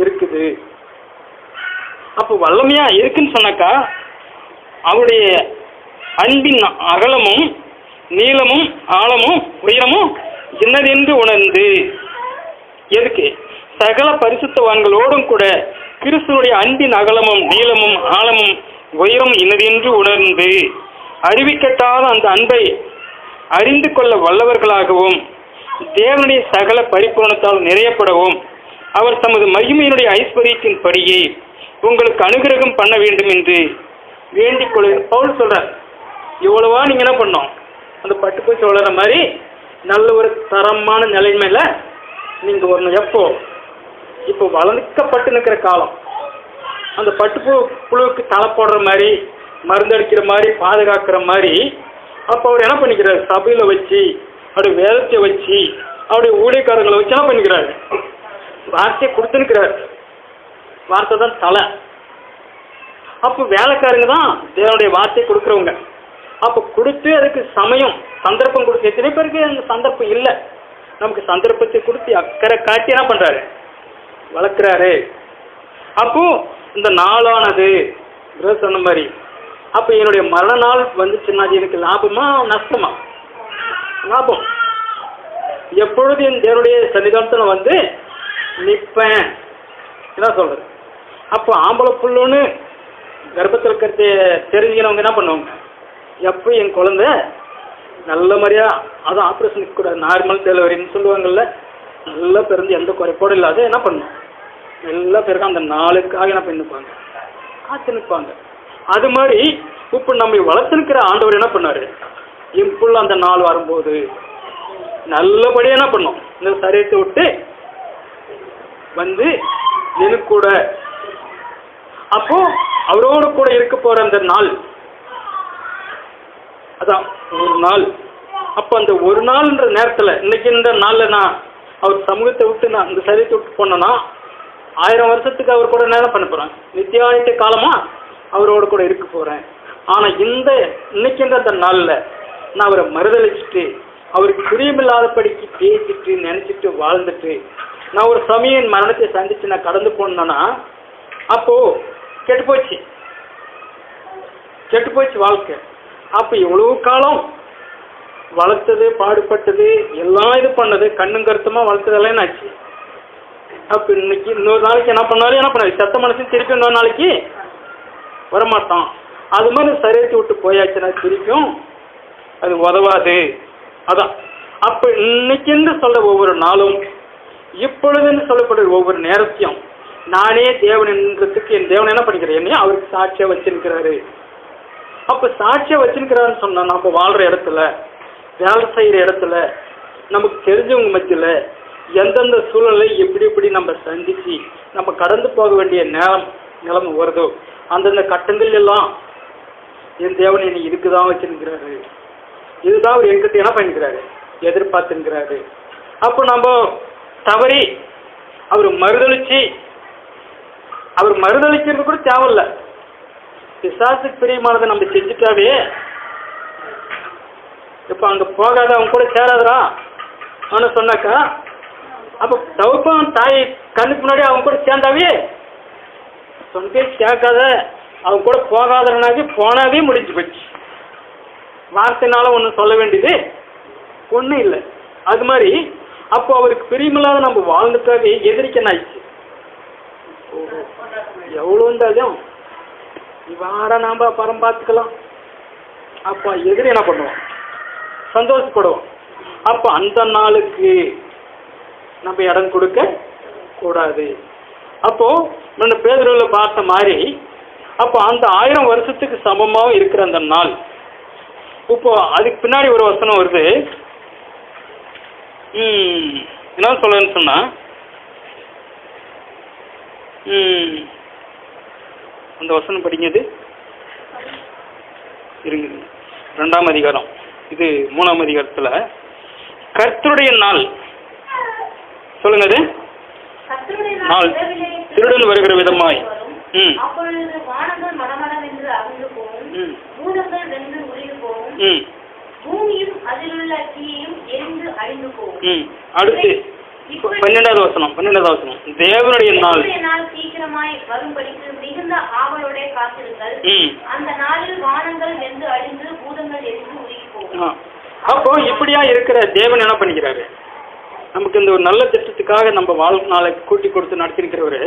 [SPEAKER 1] இருக்குது. அப்போ வல்லமையாக இருக்குன்னு சொன்னாக்கா அவருடைய அன்பின் அகலமும் நீளமும் ஆழமும் உயரமும் என்னதென்று உணர்ந்து, எதுக்கு, சகல பரிசுத்தவான்களோடும் கூட கிறிஸ்துவனுடைய அன்பின் அகலமும் நீளமும் ஆழமும் உயரம் இன்னதென்று உணர்ந்து அறிவிக்கட்டாத அந்த அன்பை அறிந்து கொள்ள வல்லவர்களாகவும் தேவனுடைய சகல பரிபூரணத்தால் நிறையப்படவும் அவர் தமது மகிமையினுடைய ஐஸ்வர்யத்தின் படியை உங்களுக்கு அனுகிரகம் பண்ண வேண்டும் என்று வேண்டிக் கொள்ள பவுல் சொல்றார். இவ்வளவா நீங்க என்ன பண்ணோம், அந்த பட்டுப்பூச்சி வளர்ற மாதிரி நல்ல ஒரு தரமான நிலைமையில நீங்க வரணும். இப்போ வளர்க்கப்பட்டு நிற்கிற காலம், அந்த புழுவுக்கு தலை போடுற மாதிரி, மருந்தடிக்கிற மாதிரி, பாதுகாக்கிற மாதிரி. அப்போ அவர் என்ன பண்ணிக்கிறார், சபையில் வச்சு அவருடைய வேதத்தை வச்சு அவருடைய ஊழியக்காரர்களை வச்சு என்ன பண்ணிக்கிறாரு, வார்த்தையை கொடுத்துருக்கிறார். வார்த்தை தான் தலை. அப்போ வேலைக்காரங்க தான் தேவனுடைய வார்த்தையை கொடுக்குறவங்க. அப்போ கொடுத்து அதுக்கு சமயம் சந்தர்ப்பம் கொடுத்து, எத்தனை பேருக்கு அந்த சந்தர்ப்பம் இல்லை, நமக்கு சந்தர்ப்பத்தை கொடுத்து அக்கறை காட்டி என்ன பண்ணுறாரு, வளர்க்குறாரு. அப்போது இந்த நாளானது சொன்ன மாதிரி, அப்போ என்னுடைய மரண நாள் வந்துச்சுன்னா அது எனக்கு லாபமா நஷ்டமா? லாபம். எப்பொழுது என் தேவனுடைய சன்னிதானத்தில் வந்து நிற்பேன் என்ன சொல்கிறது. அப்போ ஆம்பளை புல்லுன்னு கர்ப்பத்தில் இருக்கிறது தெரிஞ்சுக்கிறவங்க என்ன பண்ணுவாங்க, எப்போ என் குழந்தை நல்ல மாதிரியா, அதுவும் ஆப்ரேஷனுக்கு கூட நார்மல் டெலிவரின்னு சொல்லுவாங்கல்ல, நல்லா பிறந்து எந்த குறைபாடும் இல்லாத என்ன பண்ணும், எல்லா பேருக்கும் அந்த நாளுக்காக என்ன பண்ணிப்பாங்க, காத்து நிற்பாங்க. அது மாதிரி இப்போ நம்ம வளர்த்துனுக்கிற ஆண்டவர் என்ன பண்ணாரு, இப்போ அந்த நாள் வரும்போது நல்லபடியாக என்ன பண்ணும், இந்த சரீரத்தை விட்டு வந்து எனக்கு கூட அப்போ அவரோடு கூட இருக்க போற அந்த நாள், அதான் ஒரு நாள். அப்போ அந்த ஒரு நாள்ன்ற நேரத்தில் இன்னைக்கு இந்த நாளில் நான் அவர் சமூகத்தை விட்டு நான் இந்த சரீரத்தை விட்டு போனேன்னா 1000 வருஷத்துக்கு அவர் கூட நேரம் பண்ண போகிறேன், நித்தியானித்த காலமாக அவரோடு கூட இருக்க போகிறேன். ஆனால் இந்த இன்னைக்குன்ற அந்த நாளில் நான் அவரை மறுதளிச்சுட்டு அவருக்கு பிரியமில்லாதபடிக்கு பேசிட்டு நினச்சிட்டு வாழ்ந்துட்டு நான் ஒரு சமயம் மரணத்தை சந்தித்து நான் கடந்து போனேன்னா அப்போது கெட்டு போச்சு வாழ்க்கை. அப்போ எவ்வளோ காலம் வளர்த்தது, பாடுபட்டது, எல்லாம் இது பண்ணது, கண்ணும் கருத்துமாக வளர்த்ததெல்லாம் என்ன ஆச்சு. அப்போ இன்னைக்கு இன்னொரு நாளைக்கு என்ன பண்ணாரு, சத்த மனசு திருப்பி இன்னொரு நாளைக்கு வரமாட்டான். அது மாதிரி சரீரத்தை விட்டு போயாச்சுன்னா திருப்பியும் அது உதவாது. அதான் அப்போ இன்னைக்குன்னு சொல்ல ஒவ்வொரு நாளும், இப்பொழுதுன்னு சொல்லப்படுற ஒவ்வொரு நேரத்தையும் நானே தேவன்ன்றதுக்கு என் தேவன் என்ன பண்ணிக்கிறேன், என்னையும் அவருக்கு சாட்சியாக வச்சிருக்கிறாரு. அப்போ சாட்சியாக வச்சிருக்கிறாருன்னு சொன்னால் நம்ம வாழ்கிற இடத்துல, வேலை செய்கிற இடத்துல, நமக்கு தெரிஞ்சவங்க மத்தியில் எந்தெந்த சூழலை எப்படி எப்படி நம்ம சந்தித்து நம்ம கடந்து போக வேண்டிய நிலைமை வருதோ அந்தந்த கட்டங்கள் எல்லாம் என் தேவன் என்னை இதுக்கு தான் வச்சிருக்கிறாரு, இதுதான் அவர் என்கிட்ட என்ன பண்ணிக்கிறாரு, எதிர்பார்த்துங்கிறாரு. அப்போ நம்ம தவறி அவர் மறுதளிக்கிறது கூட தேவையில்லை. பிசாசுக்கு பிரியமானதை நம்ம செஞ்சுட்டாவே, இப்போ அங்கே போகாத அவங்க கூட சேராதரா அவனை சொன்னாக்கா, அப்போ தவப்பம் தாய் கண்ணுக்கு முன்னாடி அவங்க கூட சேர்ந்தாவே, சொன்னே கேட்காத அவங்க கூட போகாதனாவே போனாவே முடிஞ்சு போச்சு. வார்த்தைனால ஒன்றும் சொல்ல வேண்டியது ஒன்றும் இல்லை. அது மாதிரி அப்போ அவருக்கு பிரியமில்லாத நம்ம வாழ்ந்துட்டாவே எதிரிக்க ஆயிடுச்சு. எவ்வளோ இருந்தாலும் வாட நாம் பரம் பார்த்துக்கலாம். அப்போ எதிரி என்ன பண்ணுவோம், சந்தோஷப்படுவோம். அப்போ அந்த நாளுக்கு நம்ம இடம் கொடுக்க கூடாது. அப்போ நம்ம பேதுருவில் பார்த்த மாதிரி அப்போ அந்த 1000 வருஷத்துக்கு சமமாக இருக்கிற அந்த நாள், இப்போ அதுக்கு பின்னாடி ஒரு வசனம் வருது. என்ன சொல்லுன்னு சொன்னா, அந்த வசனம் படிக்கிறது இருங்க, 2ஆம் அதிகாரம், இது 3ஆம் அதிகாரத்தில் கர்த்தருடைய நாள் சொல்லுங்க. அது நாள் திருடன் வருகிற விதமாய் அடுத்து 12வது வசனம் தேவனுடைய நாள்
[SPEAKER 2] சீக்கிரமாய் வரும்படிக்கு மிகுந்த ஆவலோட காத்திருங்கள். அந்த நாளில் வானங்கள் வெந்து அழிந்து பூதங்கள் எரிந்து உருகி போகும்.
[SPEAKER 1] அப்போ இப்படியா இருக்கிற தேவன் என்ன பண்ணிக்கிறாரு, நமக்கு இந்த ஒரு நல்ல திட்டத்துக்காக நம்ம வாழ்நாளை கூட்டி கொடுத்து நடத்திருக்கிறவரு.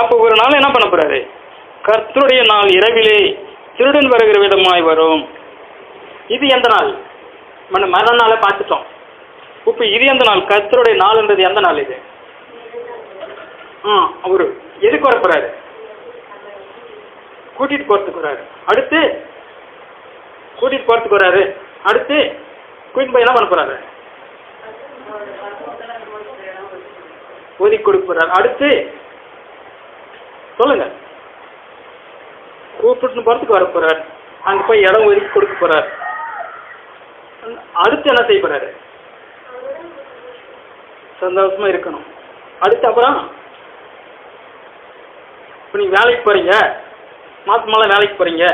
[SPEAKER 1] அப்போ ஒரு நாள் என்ன பண்ண போறாரு, கர்த்தருடைய நாள் இரவிலே திருடன் வருகிற விதமாய் வரும். இது எந்த நாள், மரண நாளை பார்த்துட்டோம். இப்போ இது எந்த நாள், கர்த்தருடைய நாள்ன்றது எந்த நாள் இது? அவரு எதுக்கு வர போறாரு, கூட்டிட்டு போறதுக்கு வராரு. அடுத்து கூட்டிட்டு போறதுக்கு வராரு. அடுத்து கூட்டிட்டு போய் என்ன பண்ண போறாரு, ஒதுக்கி கொடுக்க போறாரு. அடுத்து சொல்லுங்க, கூப்பிட்டு போறதுக்கு வர போறாரு, அங்க போய் இடம் ஒதுக்கி கொடுக்க போறாரு. அடுத்து என்ன செய்ய போறாரு, சந்தோஷமா இருக்கணும். அடுத்து அப்புறம் இப்போ நீங்க வேலைக்கு போறீங்க, மாசமெல்லாம் வேலைக்கு போறீங்க.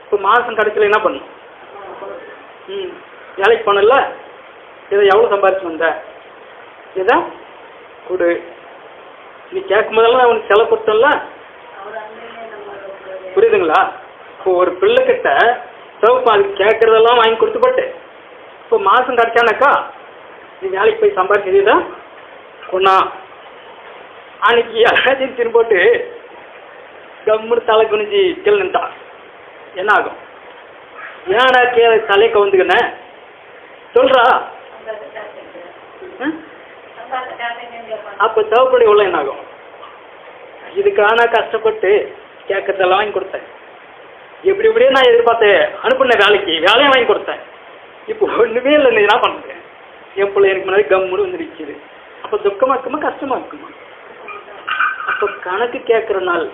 [SPEAKER 1] இப்போ மாசம் கடைசியில் என்ன பண்ணும், வேலைக்கு போனல, இதை எவ்வளோ சம்பாதிச்சு வந்த, இதை கொடு. நீ கேட்கும் போதெல்லாம் அவனுக்கு செலவு கொடுத்தல, புரியுதுங்களா? இப்போ ஒரு பிள்ளைகிட்ட சிவப்பு அதுக்கு கேட்கறதெல்லாம் வாங்கி கொடுத்து போட்டு இப்போ மாதம் கிடைச்சானாக்கா நீ வேலைக்கு போய் சம்பாதிச்சதுதான் கொண்டா அன்னைக்கு எல்லாத்தையும் திரும்போட்டு கம்முன்னு தலை குனிஞ்சு கிளந்துட்டா என்ன ஆகும்? ஏன்னா தலையை கவுந்துக்கின சொல்றா. அப்போ தேவைப்படி உள்ள என்ன ஆகும்? இதுக்கான கஷ்டப்பட்டு கேட்கறதெல்லாம் வாங்கி கொடுத்தேன். எப்படி இப்படியே நான் எதிர்பார்த்தேன் அனுப்புன வேலையும் வாங்கி கொடுத்தேன். இப்போ ஒன்றுமே இல்லை, நீ என்ன பண்ணுறேன்? என் பிள்ளை எனக்கு முன்னாடி கம்முன்னு வந்து நிற்கிது. அப்போ துக்கமாக இருக்குமா கஷ்டமாக இருக்குமா? அப்போ கணக்கு கேட்குற நாள்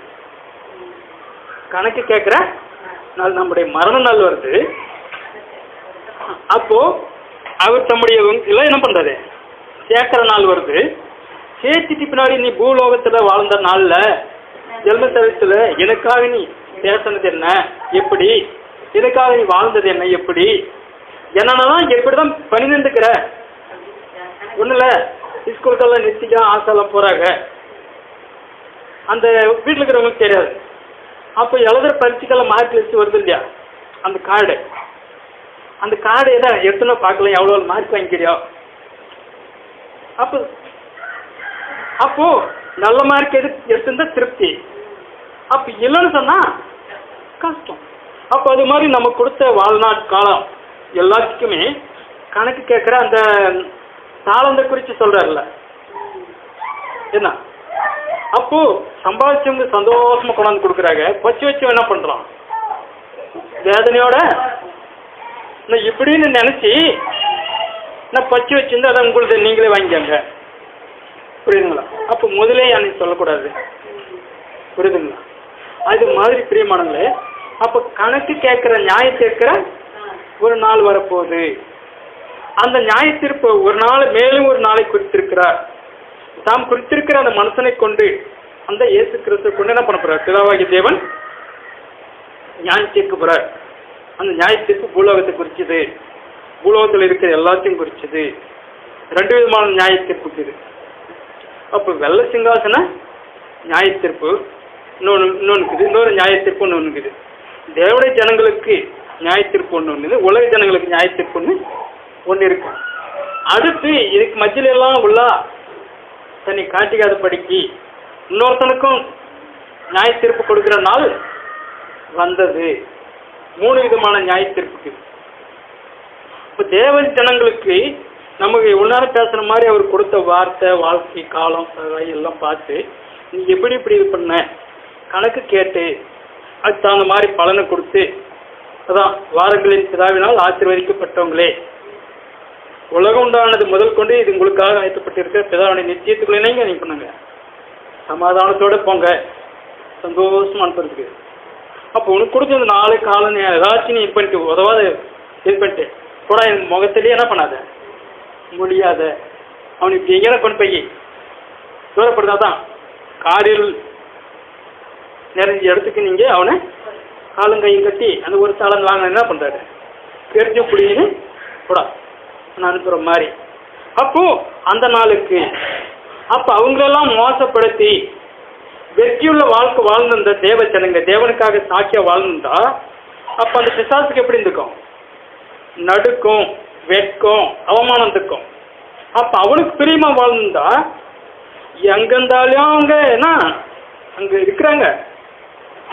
[SPEAKER 1] நம்முடைய மரண நாள் வருது. அப்போ அவர் தம்முடைய எல்லாம் என்ன பண்ணுறாரு? கேட்குற நாள் வருது. சேர்த்துட்டு பின்னாடி நீ பூலோகத்தில் வாழ்ந்த நாளில் ஜென்மசரத்தில் எனக்காக நீ பேசினது என்ன, எப்படி, எனக்காக நீ வாழ்ந்தது என்ன, எப்படி, என்னென்னலாம் எப்படி தான் பணிந்துக்கிற ஒன்றும் இல்லை. ஸ்கூலுக்கெல்லாம் நிச்சயம் ஆசைலாம் போகிறாங்க, அந்த வீட்டில் இருக்கிறவங்களுக்கு தெரியாது. அப்போ எழுதுகிற பரீட்சைக்கெல்லாம் மார்க் லிஸ்ட் வருது இல்லையா, அந்த கார்டு எதை எடுத்துனா பார்க்கலாம் எவ்வளோ மார்க் வாங்கிக்கிறியோ. அப்போ நல்ல மார்க் எடுத்துருந்தா திருப்தி, அப்போ இல்லைன்னு சொன்னால் கஷ்டம். அப்போ அது மாதிரி நம்ம கொடுத்த வாழ்நாள் காலம் எல்லாத்துக்குமே கணக்கு கேட்குற அந்த தாளந்த குறித்து சொல்கிறார்ல என்ன. அப்போ சம்பாதிச்சவங்க சந்தோஷமாக கொண்டாந்து கொடுக்குறாங்க, வச்சு என்ன பண்ணுறான் வேதனையோட நான் இப்படின்னு நினச்சி நான் பச்சு வச்சுருந்து அதை உங்களுக்கு நீங்களே வாங்கிக்காங்க. புரியுதுங்களா? அப்போ முதலே அன்னைக்கு சொல்லக்கூடாது. புரியுதுங்களா? அது மாதிரி பிரியமானங்களே, அப்போ கணக்கு கேட்குற நியாய தீர்க்கிற ஒரு நாள் வரப்போகுது. அந்த நியாய தீர்ப்பு ஒரு நாள் மேலும் ஒரு நாளை குறித்திருக்கிறார். தாம் குறித்திருக்கிற அந்த மனுஷனை கொண்டு அந்த இயேசு கிறிஸ்துவை கொண்டு என்ன பண்ண போறார்? பிதாவாகிய தேவன் நியாய தீர்க்க போறார். அந்த நியாய தீர்ப்பு பூலோகத்தை குறிச்சது, பூலோகத்தில் இருக்கிற எல்லாத்தையும் குறிச்சது. 2 விதமான நியாய தீர்ப்பு இருக்குது. அப்போ வெள்ள சிங்காசன நியாய தீர்ப்பு இன்னொன்று இருக்குது, இன்னொரு நியாய தீர்ப்பு ஒன்று இருக்குது. தேவடைய ஜனங்களுக்கு நியாய தீர்ப்பு ஒன்று, உலக ஜனங்களுக்கு நியாய தீர்ப்பு ஒன்று இருக்கு. அடுத்து இதுக்கு மத்தியில எல்லாம் உள்ள தன்னை காட்டிக்காத படிக்கு இன்னொருத்தனுக்கும் நியாய தீர்ப்பு கொடுக்குற நாள் வந்தது. 3 விதமான நியாய தீர்ப்புக்கு. இப்போ தேவ ஜனங்களுக்கு நமக்கு உள்ளார பேசுகிற மாதிரி அவர் கொடுத்த வார்த்தை, வாழ்க்கை, காலம் எல்லாம் பார்த்து நீ எப்படி இது பண்ண கணக்கு கேட்டு அதுக்கு தகுந்த மாதிரி பலனை கொடுத்து, அதான் வாரங்களின் பிதாவினால் ஆசீர்வதிக்கப்பட்டவங்களே, உலகம் உண்டானது முதல் கொண்டு இது உங்களுக்காக ஆயத்தப்பட்டிருக்கிற பிதாவுடைய நிச்சயத்துக்குள்ளே நீங்கள் பண்ணுங்க, சமாதானத்தோடு போங்க, சந்தோஷமா அனுப்புறதுக்கு. அப்போ உனக்கு கொடுத்த 4 காலம் ஏதாச்சும் நீ இது பண்ணிட்டு உதவாத இது பண்ணிட்டு கூட என் முகத்திலேயே என்ன பண்ணாத முடியாத அவனுக்கு எங்கே கொண்டு போய் தூரப்படுத்தாதான் காரில் நிறைஞ்ச இடத்துக்கு நீங்கள் அவனை காலங்கையும் கட்டி அந்த ஒரு தாளம் வாங்க என்ன பண்ணுறாரு தெரிஞ்ச புடின்னு கூட நான் அனுப்புகிற மாதிரி. அப்போ அந்த நாளுக்கு அப்போ அவங்களெல்லாம் மோசப்படுத்தி வெற்றியுள்ள வாழ்க்கை வாழ்ந்திருந்த தேவ ஜனங்க, தேவனுக்காக சாட்சியாக வாழ்ந்திருந்தா அப்போ அந்த பிசாசுக்கு எப்படி இருந்துக்கும்? நடுக்கும், வெட்கம், அவமானம் இருக்கும். அப்போ அவனுக்கு பிரியமா வாழ்ந்தா எங்க இருந்தாலும் அவங்க என்ன அங்க இருக்கிறாங்க,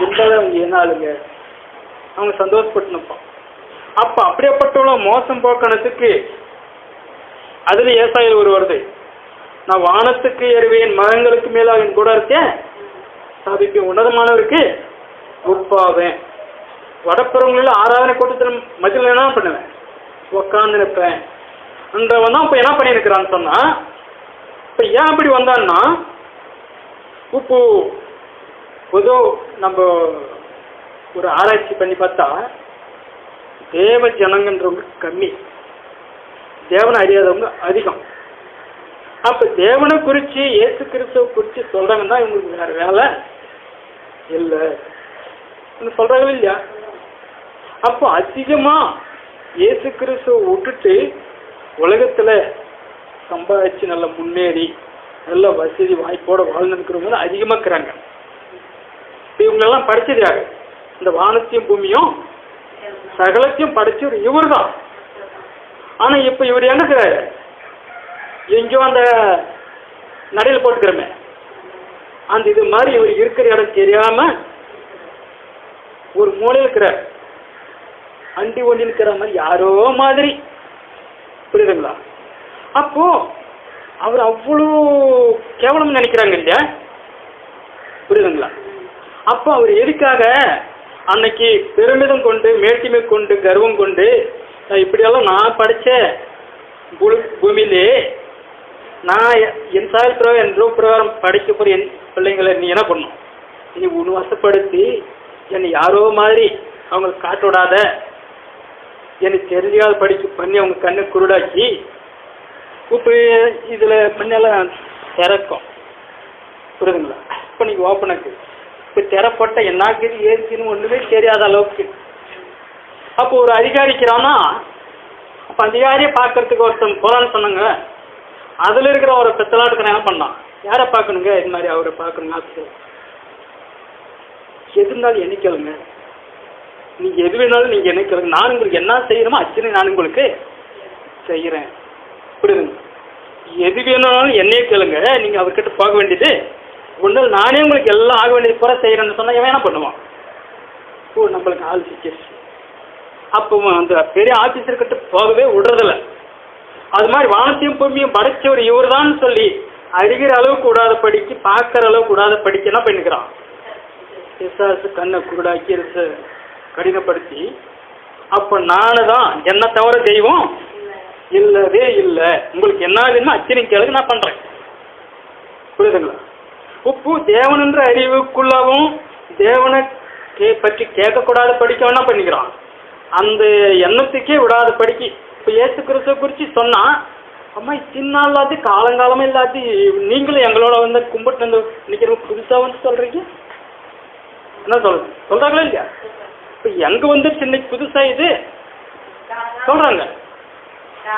[SPEAKER 1] இருந்தாலும் அவங்க என்ன ஆளுங்க, அவங்க சந்தோஷப்பட்டு நிற்பான். அப்போ அப்படியேப்பட்டவளோ மோசம் போக்கணத்துக்கு அதுல ஏசாயில் ஒரு வருது, நான் வானத்துக்கு ஏறுவேன், மரங்களுக்கு மேலாக என் கூட இருக்கேன், சாதிக்கு உன்னதமானவருக்கு ஒப்பாவேன், வடப்புறங்களில் ஆராதனை கூட்டத்தில் மத்தியில் என்ன பண்ணுவேன், உக்காந்து நிற்பேன் என்றவன் தான் இப்போ என்ன பண்ணியிருக்கிறான்னு சொன்னா, இப்போ ஏன் அப்படி வந்தான்னா இப்போ பொது நம்ம ஒரு ஆராய்ச்சி பண்ணி பார்த்தா தேவ ஜனங்கன்றவங்க கம்மி, தேவனை அறியாதவங்க அதிகம். அப்போ தேவனை குறித்து இயேசு கிறிஸ்துவை குறித்து சொல்கிறாங்கன்னா இவங்களுக்கு வேறு வேலை இல்லை சொல்கிறாங்க இல்லையா? அப்போ அதிகமாக இயேசு கிறிஸ்துவை விட்டுட்டு உலகத்தில் சம்பாதிச்சு நல்லா முன்னேறி நல்ல வசதி வாய்ப்போடு வாழ்ந்துருக்கிறவங்க அதிகமாக இருக்கிறாங்க. இவங்களெல்லாம் படித்தது யாரு? இந்த வானத்தையும் பூமியும் சகலத்தையும் படிச்சவர் இவர் தான். ஆனால் இப்போ இவர் என்ன இருக்கிறாரு? எங்கேயோ அந்த நடையில் போட்டுக்கிறோமே அந்த இது மாதிரி இவர் இருக்கிற இடம் தெரியாமல் ஒரு மூலையில் இருக்கிறார். அண்டி ஒண்டி நிற்கிற மாதிரி யாரோ மாதிரி, புரியுதுங்களா? அப்போ அவர் அவ்வளோ கேவலம் நினைக்கிறாங்க இல்லையா, புரியுதுங்களா? அப்போ அவர் எதுக்காக அன்னைக்கு பெருமிதம் கொண்டு மேட்டிமை கொண்டு கர்வம் கொண்டு இப்படியெல்லாம் நான் படித்த பூமியிலே நான் என் சாயல் என் ரூப பிரகாரம் படிக்க போகிற என் பிள்ளைங்களை நீ என்ன பண்ணும், நீ ஒன்று வசப்படுத்தி என்னை யாரோ மாதிரி அவங்களுக்கு காட்ட விடாத, எனக்கு தெரிஞ்சாத படிக்க பண்ணி அவங்க கண்ணை குருடாக்கி இப்போ இதில் முன்னெல்லாம் திறக்கும், புரியுதுங்களா? இப்போ நீங்கள் ஓப்பனுக்கு இப்போ திறப்பட்ட என்னாக்குது ஏற்குன்னு ஒன்றுமே தெரியாத அளவுக்கு. அப்போ ஒரு அதிகாரிக்கிறான்னா அப்போ அதிகாரியை பார்க்கறதுக்கு ஒருத்தன் போகிறான்னு சொன்னாங்க. அதில் இருக்கிற ஒரு பெத்தலாட்டுக்கு என்ன பண்ணான், யாரை பார்க்கணுங்க, இது மாதிரி அவரை பார்க்கணுங்க, எது இருந்தாலும் என்ன கேளுங்க, நீங்கள் எது வேணாலும் நீங்கள் என்ன கேளுங்க, நான் உங்களுக்கு என்ன செய்யணுமோ அச்சனை நான் உங்களுக்கு செய்கிறேன், புரியுதுங்க? எது வேணாலும் என்னையே கேளுங்க, நீங்கள் அவர்கிட்ட போக வேண்டியது ஒன்றும் நானே உங்களுக்கு எல்லாம் ஆக வேண்டியது பூரா செய்கிறேன்னு சொன்னால் எவன் என்ன பண்ணுவான்? ஓ நம்மளுக்கு ஆள் சிக்கிடுச்சு. அப்போ அந்த பெரிய ஆஃபீஸர்கிட்ட போகவே விடுறதில்ல. அது மாதிரி வானத்தையும் பூமியும் படைச்சவர் இவர் தான் சொல்லி அறிகிற அளவுக்கு விடாத படிக்கு, பார்க்குற அளவுக்கு விடாத படிக்க என்ன பண்ணிக்கிறான், பிசாசு கண்ணை குருடாக்கி கடினப்படுத்தி, அப்போ நானு தான் என்ன தவிர தெய்வம் இல்லவே இல்லை, உங்களுக்கு என்ன வேணுமோ அச்சனை கேளுங்க நான் பண்ணுறேன், புரியுதுங்களா? உப்பு தேவனென்ற அறிவுக்குள்ளவும் தேவனை பற்றி கேட்கக்கூடாத படிக்க என்ன பண்ணிக்கிறான், அந்த எண்ணத்துக்கே விடாத படிக்க. இப்போ ஏசு கிறிஸ்துவ குறித்து சொன்னால் அம்மா சின்ன இல்லாது காலங்காலமே இல்லாது நீங்களும் எங்களோட வந்து கும்பிட்டு வந்து நிற்கிற புதுசாக வந்து சொல்கிறீங்க, என்ன சொல்கிறாங்களா இல்லையா? இப்போ எங்கே வந்துருச்சு இன்னைக்கு புதுசாக இது சொல்கிறாங்க.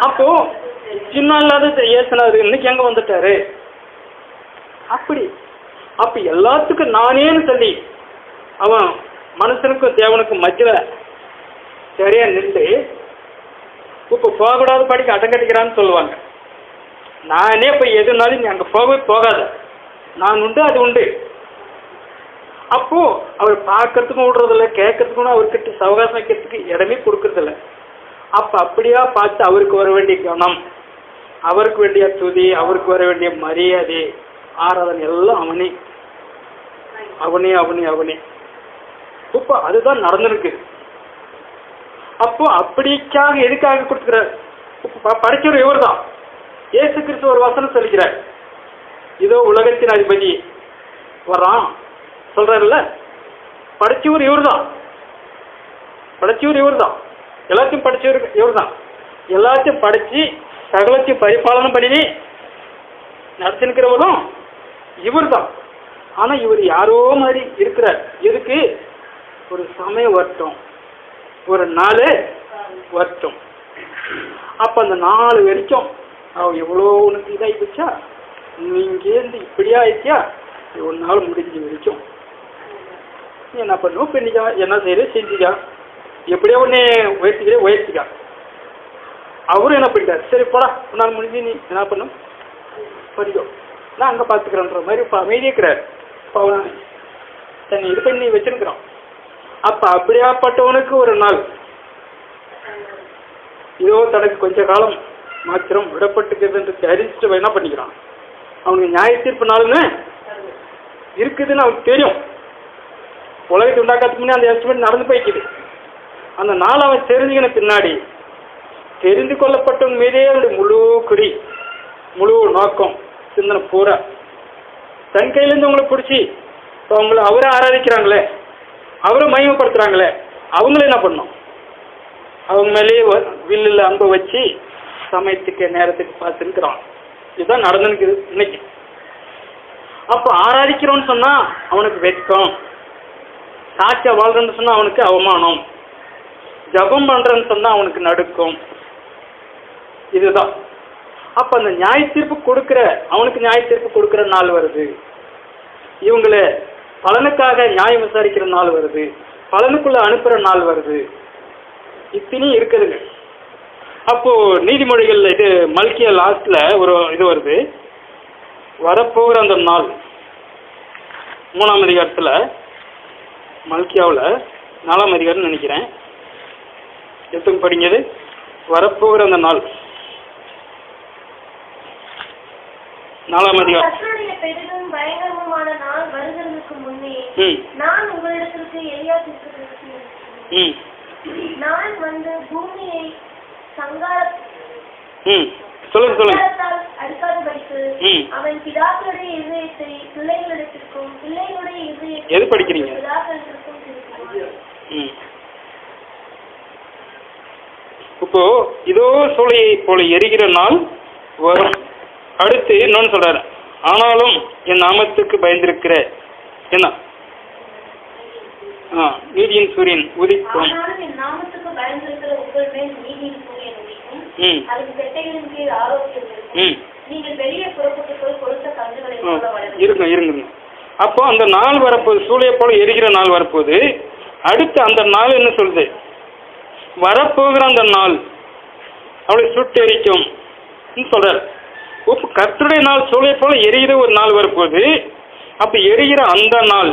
[SPEAKER 1] அப்போது சின்ன இல்லாத ஏசுனாரு இன்னைக்கு எங்கே வந்துட்டாரு அப்படி. அப்போ எல்லாத்துக்கும் நானேன்னு சொல்லி அவன் மனுஷனுக்கும் தேவனுக்கும் மத்தியில் சரியா நின்று இப்போ போகக்கூடாது படிக்க அடங்கட்டிக்கிறான்னு சொல்லுவாங்க. நானே இப்போ எதுனாலும் நீ அங்கே போகவே போகாத, நான் உண்டு அது உண்டு. அப்போது அவர் பார்க்கறதுக்கும் விடுறதில்ல, கேட்கறதுக்கும் அவர்கிட்ட சவகாசம் வைக்கிறதுக்கு இடமே கொடுக்கறதில்ல. அப்போ அப்படியா பார்த்து அவருக்கு வர வேண்டிய கவனம், அவருக்கு வேண்டிய துதி, அவருக்கு வர வேண்டிய மரியாதை, ஆராதனை எல்லாம் அவனே அவனே அவனே அவனே. இப்போ அதுதான் நடந்திருக்கு. அப்போ அப்படிக்காக எதுக்காக கொடுத்துக்கிறார், இப்போ படிச்சவர் இவர் தான். ஏசு கிறிஸ்து ஒரு வசனம் சொல்லிக்கிறார், இதோ உலகத்தின் அதிபதி வர்றான் சொல்றாருல்ல, படிச்சவர் இவர் தான், படிச்சவர் இவர் தான், எல்லாத்தையும் படிச்சவர் இவர் தான், எல்லாத்தையும் படித்து சகலத்தையும் பரிபாலனம் பண்ணி நடத்திருக்கிறவரும் இவர் தான். ஆனால் இவர் யாரோ மாதிரி இருக்கிறார். எதுக்கு? ஒரு சமயம் வரட்டும், ஒரு நாள் வரட்டும். அப்போ அந்த நாள் வரைக்கும் அவன் எவ்வளோ உனக்கு இதாகி போச்சா, நீங்கேருந்து இப்படியா ஆயிடுச்சியா, ஒரு நாள் முடிஞ்ச வரைக்கும் நீ என்ன பண்ணுவோம், பண்ணிக்கா, என்ன செய்யற செஞ்சுக்கா, எப்படியோ ஒன்று உயர்த்திக்கா. அவரும் என்ன பண்ணிட்டார், சரி போடா ஒரு நாள் முடிஞ்சு நீ என்ன பண்ணும் படிக்கும், நான் அங்கே பார்த்துக்கிறேன்ற மாதிரி இப்போ அமைதியாக்கிறார். இப்போ அவன் தன்னை இது பண்ணி வச்சிருக்கிறான். அப்போ அப்படியாப்பட்டவனுக்கு ஒரு நாள் இதோ தனக்கு கொஞ்ச காலம் மாத்திரம் விடப்பட்டுக்கிறதுன்றது அறிஞ்சிட்டு என்ன பண்ணிக்கிறான், அவனுக்கு நியாய தீர்ப்பு நாளுன்னு இருக்குதுன்னு அவனுக்கு தெரியும். உலகத்தை உண்டாக்கிறதுக்கு முன்னே அந்த எஸ்டிமேட் நடந்து போய்க்குது. அந்த நாள் அவன் தெரிஞ்சுக்கின பின்னாடி தெரிந்து கொள்ளப்பட்டவங்க மீதே அவனுடைய முழு குறி, முழு நோக்கம், சிந்தனை பூரா தன் கையிலேருந்து அவங்களை பிடிச்சி இப்போ அவங்கள அவரை ஆராதிக்கிறாங்களே, அவரை மகிமைப்படுத்துகிறாங்களே, அவங்கள என்ன பண்ணோம், அவங்க மேலேயே வில்லில் அன்பை வச்சு சமயத்துக்கு நேரத்துக்கு பார்த்துருக்கிறான். இதுதான் நடந்துருக்குது இன்னைக்கு. அப்போ ஆராதிக்கிறோன்னு சொன்னால் அவனுக்கு வெட்கம், சாட்சியா வாழ்றன்னு சொன்னால் அவனுக்கு அவமானம், ஜபம் பண்ணுறன்னு சொன்னால் அவனுக்கு நடுக்கம். இதுதான். அப்போ அந்த நியாய தீர்ப்பு கொடுக்குற அவனுக்கு நியாய தீர்ப்பு கொடுக்குற நாள் வருது, இவங்களை பலனுக்காக நியாயம் விசாரிக்கிற நாள் வருது, பலனுக்குள்ள அனுப்புகிற நாள் வருது. இத்தனையும் இருக்குதுங்க. அப்போது நீதிமொழிகள் இது மல்கியா லாஸ்டில் ஒரு இது வருது, வரப்போகிற அந்த நாள் 3ஆம் அதிகாரத்தில் மல்கியாவில் 4ஆம் அதிகாரம்னு நினைக்கிறேன், எடுத்து படிங்கிறது வரப்போகிற அந்த நாள் 4ஆம் அதிகாரம்.
[SPEAKER 2] கர்த்தருடைய பெரிதும் பயங்கரமான நாள் வருகிறதுக்கு முன்னே நான் உங்களிடத்திற்கு எலியா தீர்க்கதரிசி நான் வந்து பூமியை சங்காரத்தால் அடிக்காதபடிக்கு அவன் பிதாக்களுடைய இதயத்தை பிள்ளைகளிடத்திற்கும் பிள்ளைகளுடைய இதயத்தை
[SPEAKER 1] எது படிக்கிறீங்க?
[SPEAKER 2] பிதாக்களிடத்திற்கும் திருப்புவான்.
[SPEAKER 1] இப்போ இதோ சூளையை போல எரிகிற நாள் வரும். அடுத்து இன்னொன்னு சொல்றாரு, ஆனாலும் என் நாமத்துக்கு பயந்திருக்கிற என்ன நீதியின் சூரியன் உதிக்கும்.
[SPEAKER 2] ஆனாலும் என் நாமத்துக்கு பயந்திருக்கிற உங்கள் மேல் நீதியின் சூரியன் உதிக்கும். அதுக்கு செட்டைகளின் கீழ் ஆரோக்கியம் இருக்கும். நீங்கள் வெளியே புறப்பட்டு போய் கொடுத்த கன்றுகளை போல வளரும்.
[SPEAKER 1] இருங்க. அப்போ அந்த நாள் வரப்போது, சூளையை போல எரிகிற நாள் வரப்போது. அடுத்து அந்த நாள் என்ன சொல்லுது? வரப்போகிற அந்த நாள் அவளை சுட்டெரிக்கும் சொல்றாரு. கர்த்தருடைய நாள் சூளையை போல எரிகிற ஒரு நாள் வரப்போகுது. அப்ப எரிகிற அந்த நாள்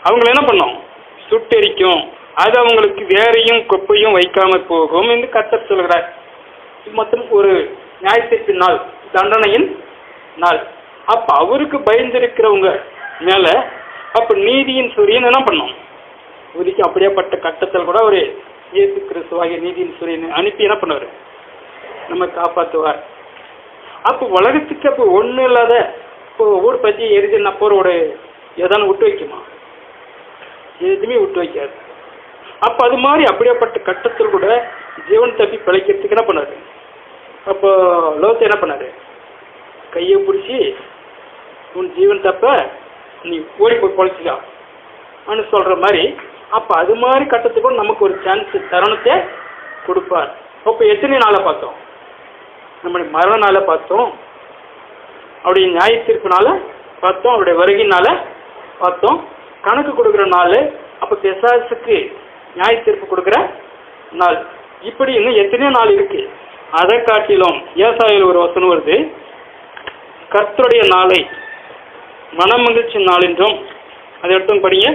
[SPEAKER 1] அவங்களை என்ன பண்ணும்? சுட்டெரிக்கும். அது அவங்களுக்கு வேறையும் கொப்பையும் வைக்காம போகும் என்று கர்த்தர் சொல்கிறார். மற்றும் ஒரு நியாயத்தீர்ப்பின் நாள், தண்டனையின் நாள். அப்ப அவருக்கு பயந்திருக்கிறவங்க மேல அப்ப நீதியின் சூரியன் என்ன பண்ணும்? உதிக்கும். அப்படியேப்பட்ட கட்டத்தில் கூட ஒரு இயேசு கிறிஸ்துவாகிய நீதியின் சூரியன் அனுப்பி என்ன பண்ணுவார்? நம்ம காப்பாற்றுவார். அப்போ உலகத்துக்கு அப்போ ஒன்றும் இல்லாத இப்போ ஊர் பற்றி எரிஞ்சுன்னா போரோட எதானு விட்டு வைக்குமா? எதுவுமே விட்டு வைக்காது. அப்போ அது மாதிரி அப்படியேப்பட்ட கட்டத்தில் கூட ஜீவன் தப்பி பிழைக்கிறதுக்கு என்ன பண்ணாரு? அப்போ லோகத்தை என்ன பண்ணாரு? கையை பிடிச்சி உன் ஜீவன் தப்ப நீ ஓடி போய் பொழைச்சிக்கா சொல்கிற மாதிரி. அப்போ அது மாதிரி கட்டத்துக்கு கூட நமக்கு ஒரு சான்ஸ், தருணத்தை கொடுப்பார். அப்போ எத்தனை நாளை பார்த்தோம்? நம்முடைய மரண நாளை பார்த்தோம், அவருடைய நியாயத்தீர்ப்புனால பார்த்தோம், அவருடைய வருகையினால பார்த்தோம், கணக்கு கொடுக்குற நாள், அப்போ பிசாசுக்கு நியாயத்தீர்ப்பு கொடுக்குற நாள். இப்படி இன்னும் எத்தனையோ நாள் இருக்கு. அதை காட்டிலும் ஏசாயாவில் ஒரு வசனம் வருது, கர்த்தருடைய நாளை மனமகிழ்ச்சி நாள் என்றும். அதை எடுத்து படிங்க.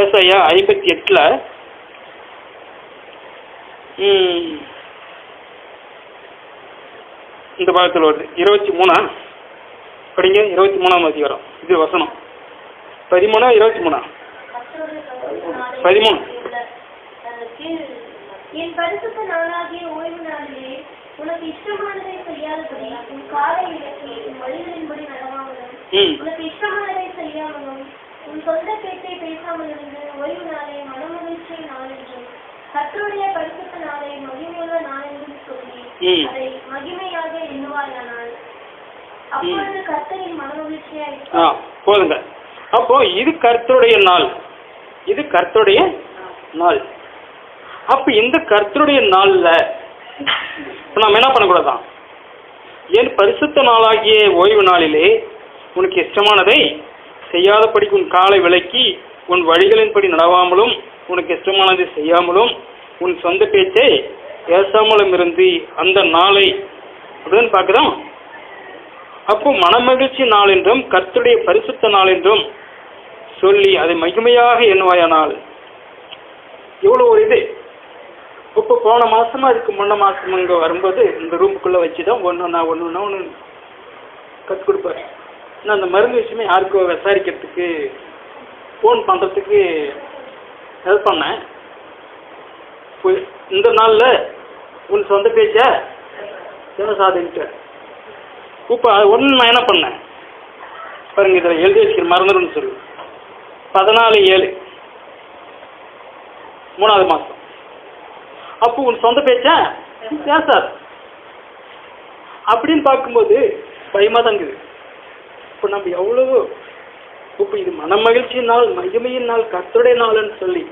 [SPEAKER 1] ஏசாயா 58 இந்த பாகத்தில் வருது. 23 படிங்க. 23ஆம் அதிகாரம். இது வசனம் 13 23 13.
[SPEAKER 2] என் பரிசுத்த நாளாகிய ஓய்வு நாளிலே உனக்கு இஷ்டமானதை செய்யாதபடி உன் காலை விலக்கி உன் வழிகளின்படி நடவாமலும் உனக்கு இஷ்டமானதை செய்யாமலும் உன் சொந்த பேச்சை பேசாமல் இருந்து ஓய்வு நாளை மனமகிழ்ச்சி நாள் என்றும் கர்த்தருடைய பரிசுத்த நாளை மகிமையுள்ள நாள் என்றும் சொல்லி அதை மகிமையாக எண்ணுவாயானால் அப்பொழுது கர்த்தரின் மனமகிழ்ச்சியா
[SPEAKER 1] போதுங்க. அப்போ இது கர்த்தருடைய நாள், இது கர்த்தருடைய நாள். அப்ப இந்த கர்த்தருடைய நாள்ல நம்ம என்ன பண்ணக்கூடாதான்? என் பரிசுத்த நாளாகிய ஓய்வு நாளிலே உனக்கு இஷ்டமானதை செய்யாதபடிக்கு உன் காலை விலக்கி உன் வழிகளின்படி நடவாமலும் உனக்கு இஷ்டமானதை செய்யாமலும் உன் சொந்த பேச்சை பேசாமலும் இருந்து அந்த நாளை அப்படின்னு பார்க்குறோம். அப்போ மனமகிழ்ச்சி நாள் என்றும் கர்த்தருடைய பரிசுத்த நாள் என்றும் சொல்லி அதை மகிமையாக எண்ணுவாயானால் எவ்வளோ ஒரு இது. இப்போ போன மாதமா அதுக்கு முன்ன மாதம் இங்கே வரும்போது இந்த ரூமுக்குள்ளே வச்சு தான் ஒன்று கற்றுக் கொடுப்பாரு. நான் அந்த மருந்து விஷயமே யாருக்கோ விசாரிக்கிறதுக்கு ஃபோன் பண்ணுறதுக்கு ஹெல்ப் பண்ணேன். இந்த நாளில் உன் சொந்த பேச்ச தேவசாதின்ட்டு இப்போ அது ஒன்று நான் என்ன பண்ணேன் பாருங்க, இதில் எழுதி வச்சுக்கிற மறந்துடுன்னு சொல்லு. 14/7 3வது மாதம். அப்போ உன் சொந்த பேச்ச பேசாது அப்படின்னு பார்க்கும்போது பயமாக தாங்குது. இப்போ நம்ம எவ்வளவோ இப்போ இது மனமகிழ்ச்சியின் நாள், மகிமையின் நாள், கர்த்தருடைய நாள்னு சொல்லி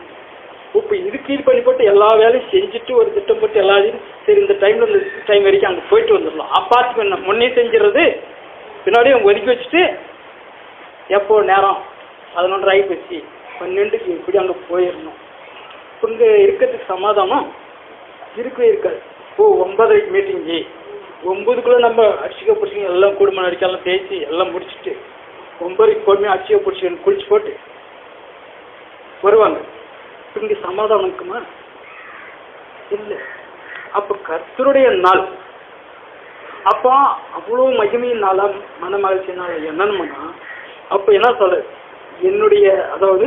[SPEAKER 1] இப்போ இதுக்கு இது பண்ணி போட்டு எல்லா வேலையும் செஞ்சுட்டு ஒரு திட்டம் போட்டு எல்லாத்தையும் சரி இந்த டைமில் இந்த டைம் வரைக்கும் அங்கே போயிட்டு வந்துடலாம். அப்பார்ட்மெண்ட் முன்னே செஞ்சிடறது, பின்னாடியே ஒதுக்கி வச்சுட்டு எப்போ நேரம் 11 ஆகி போச்சு 12க்கு எப்படி அங்கே போயிடணும். இப்போ இங்கே இருக்கிறதுக்கு சமாதானம் இருக்கவே இருக்காது. 9:30 மீட்டிங்கு 9க்குள்ளே நம்ம அடிச்சுக்க பிடிச்சிங்க எல்லாம் குடும்பம் அடிக்கலாம் பேசி எல்லாம் முடிச்சுட்டு 9க்கு பொறுமையாக அடிச்சுக்க பிடிச்சி குளிச்சு போட்டு வருவாங்க. இங்கே சமாதானம் இருக்குமா? இல்லை. அப்போ கர்த்தருடைய நாள், அப்போ அவ்வளோ மகிமையின் நாளா மன மகிழ்ச்சி நாள் என்னன்னா, அப்போ என்ன சொல்ற, என்னுடைய அதாவது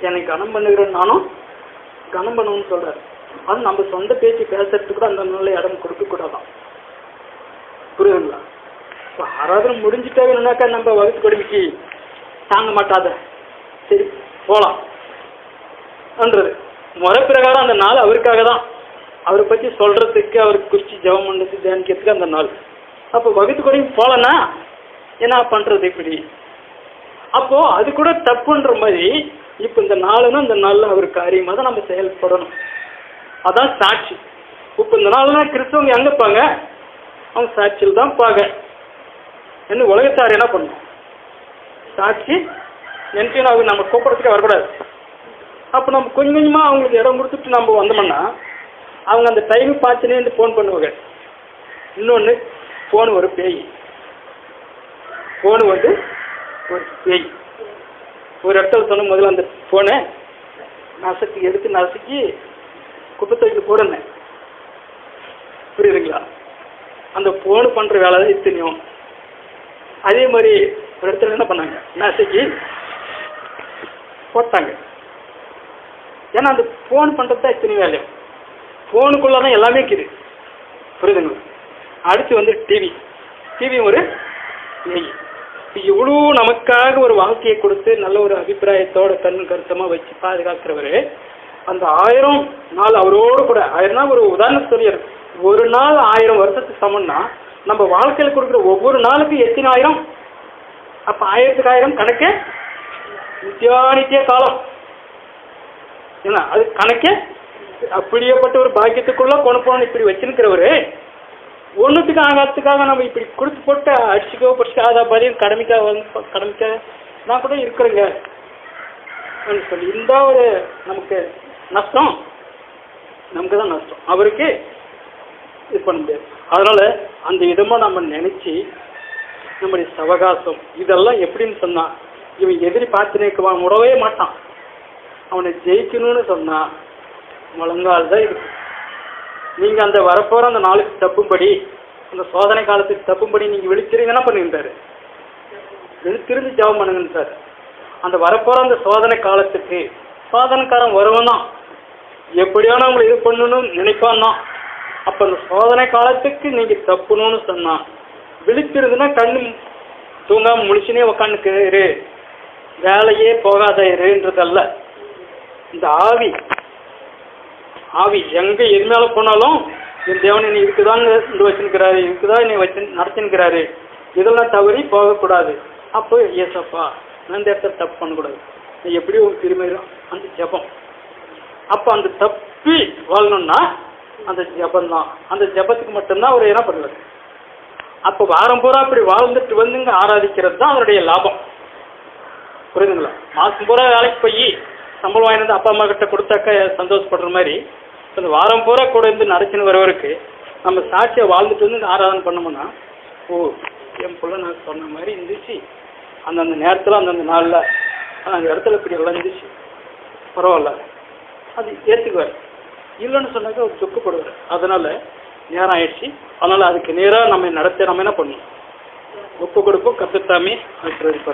[SPEAKER 1] என்னை கனம் பண்ணுகிற நானும் கனம் பண்ணணும்னு சொல்றாரு. அது நம்ம சொந்த பேச்சு பேசுறதுக்கு கூட அந்த நாளில் இடம் கொடுக்க கூடாதான். புரியுதுங்களா? இப்போ ஆராதனை முடிஞ்சுட்டாங்கன்னாக்கா நம்ம வகுத்து கொடுமைக்கு தாங்க மாட்டாத, சரி போகலாம் என்றது முறை பிரகாரம் அந்த நாள் அவருக்காக தான், அவரை பற்றி சொல்றதுக்கு, அவருக்கு குறித்து ஜெபம் பண்ணுறதுக்கு, தியானிக்கிறதுக்கு அந்த நாள். அப்போ வகுத்து கொடுமைக்கு போகலன்னா என்ன பண்ணுறது இப்படி? அப்போ அது கூட தப்புன்ற மாதிரி இப்போ இந்த நாளுன்னா இந்த நாளில் அவர் காரியமாக தான் நம்ம செயல்படணும். அதான் சாட்சி. இப்போ இந்த நாள்னா கிறிஸ்தவங்க எங்கே பாங்க? அவங்க சாட்சியில் தான் பாங்க. என்ன உலகத்தார் என்ன பண்ணும்? சாட்சி நினைச்சு அவங்க நம்ம கூப்பிடறதுக்கு வரக்கூடாது. அப்போ நம்ம கொஞ்சம் கொஞ்சமாக அவங்களுக்கு இடம் கொடுத்துட்டு நம்ம வந்தோம்னா அவங்க அந்த டைமு பார்த்துனேன்னு ஃபோன் பண்ணுவாங்க. இன்னொன்று ஃபோன் ஒரு பேய், ஃபோனு வந்து ஒரு பேய். ஒரு இடத்துல சொன்ன முதல்ல அந்த ஃபோனை எடுத்து நசுக்கி குப்பத்தொழிக்கு போடுனேன். புரியுதுங்களா? அந்த ஃபோனு பண்ணுற வேலை தான் இத்தனையும். அதே மாதிரி ஒரு இடத்துல என்ன பண்ணாங்க, நசுக்கி போட்டாங்க. ஏன்னா அந்த ஃபோன் பண்ணுறது தான் இத்தனை வேலையும். ஃபோனுக்குள்ளே தான் எல்லாமே இருக்குது. புரியுதுங்களா? அடுத்து வந்து டிவி ஒரு நெய். இவ்வளோ நமக்காக ஒரு வாழ்க்கையை கொடுத்து நல்ல ஒரு அபிப்பிராயத்தோட கருத்தமாக வச்சு பாதுகாக்கிறவர் அந்த 1000 நாள் அவரோடு கூட 1000 நாள் ஒரு உதாரணம் சொல்லிடுறது. ஒரு நாள் 1000 வருஷத்துக்கு சமம்னா நம்ம வாழ்க்கையில் கொடுக்குற ஒவ்வொரு நாளுக்கு எத்தனை 1000? அப்போ 1000க்கு 1000 கணக்கே நித்திய காலம். ஏன்னா அது கணக்கே அப்படியேப்பட்ட ஒரு பாக்கியத்துக்குள்ள கொண்டு போன இப்படி வச்சிருக்கிறவரு ஒன்றுத்துக்கு ஆகாதத்துக்காக நம்ம இப்படி கொடுத்து போட்டு அடிச்சுக்கோ படிச்சுக்காத பதியும் கடமைக்க நான் கூட இருக்கிறேங்க சொல்லி இந்த ஒரு நமக்கு நஷ்டம், நமக்கு தான் நஷ்டம், அவருக்கு இது பண்ண முடியாது. அதனால அந்த விதமாக நம்ம நினைச்சு நம்முடைய சவகாசம் இதெல்லாம் எப்படின்னு சொன்னா, இவன் எதிரி பார்த்துனேக்குவான் முடவே மாட்டான். அவனை ஜெயிக்கணும்னு சொன்னா முழங்கால் தான் இருக்கு. நீங்கள் அந்த வரப்போகிற அந்த நாளுக்கு தப்பும்படி, அந்த சோதனை காலத்துக்கு தப்பும்படி நீங்கள் விழிச்சிருங்க என்ன பண்ணிருந்தாரு, விழித்திருந்து ஜெபம் பண்ணுங்கன்னு சார். அந்த வரப்போகிற அந்த சோதனை காலத்துக்கு சோதனைக்காரன் வருவன் தான், எப்படியான அவங்களை இது பண்ணணும்னு நினைப்பான் தான். அப்போ அந்த சோதனை காலத்துக்கு நீங்கள் தப்புணும்னு சொன்னான் விழித்திருந்துன்னா கண்ணு தூங்காமல் முழிச்சுனே உக்காந்துக்கு இரு, வேலையே போகாத இருன்றதல்ல. இந்த ஆவி எங்கே எது மேலே போனாலும் என் தேவன் என்னை இருக்குதாங்க வச்சுருக்கிறாரு, இருக்குதான் என்னை வச்சு நடத்தினுக்கிறாரு, இதெல்லாம் தவறி போகக்கூடாது. அப்போ ஏசப்பா நான் இந்த இடத்துல தப்பு பண்ணக்கூடாது, நீ எப்படி ஒரு திரும்பிடும் அந்த ஜபம். அப்போ அந்த தப்பி வாழணும்னா அந்த ஜபந்தான். அந்த ஜபத்துக்கு மட்டும்தான் அவர் என்ன பண்ணுவார். அப்போ வாரம் பூரா அப்படி வாழ்ந்துட்டு வந்துங்க ஆராதிக்கிறது தான் அவருடைய லாபம். புரியுதுங்களா? மாதம் பூரா வேலைக்கு போய் சம்பளம் வாங்கினது அப்பா அம்மா கிட்ட கொடுத்தாக்க சந்தோஷப்படுற மாதிரி அந்த வாரம் பூரா கூட இருந்து நடத்தின்னு வரவருக்கு நம்ம சாட்சியை வாழ்ந்துட்டு வந்து ஆராதனை பண்ணோம்னா, ஓ என் பிள்ளை நான் சொன்ன மாதிரி இருந்துச்சு, அந்தந்த நேரத்தில் அந்தந்த நாளில் அந்த இடத்துல இப்படி எல்லாம் இருந்துச்சு, பரவாயில்ல, அது ஏற்றுக்குவார். இல்லைன்னு சொன்னாக்க அவர் துக்கப்படுவார். அதனால் நேரம் ஆயிடுச்சு, அதனால் அதுக்கு நேராக நம்ம நடத்த நம்ம என்ன பண்ணணும், ஒப்பு கொடுப்போம். கற்றுத்தாமே ஆசிரியர்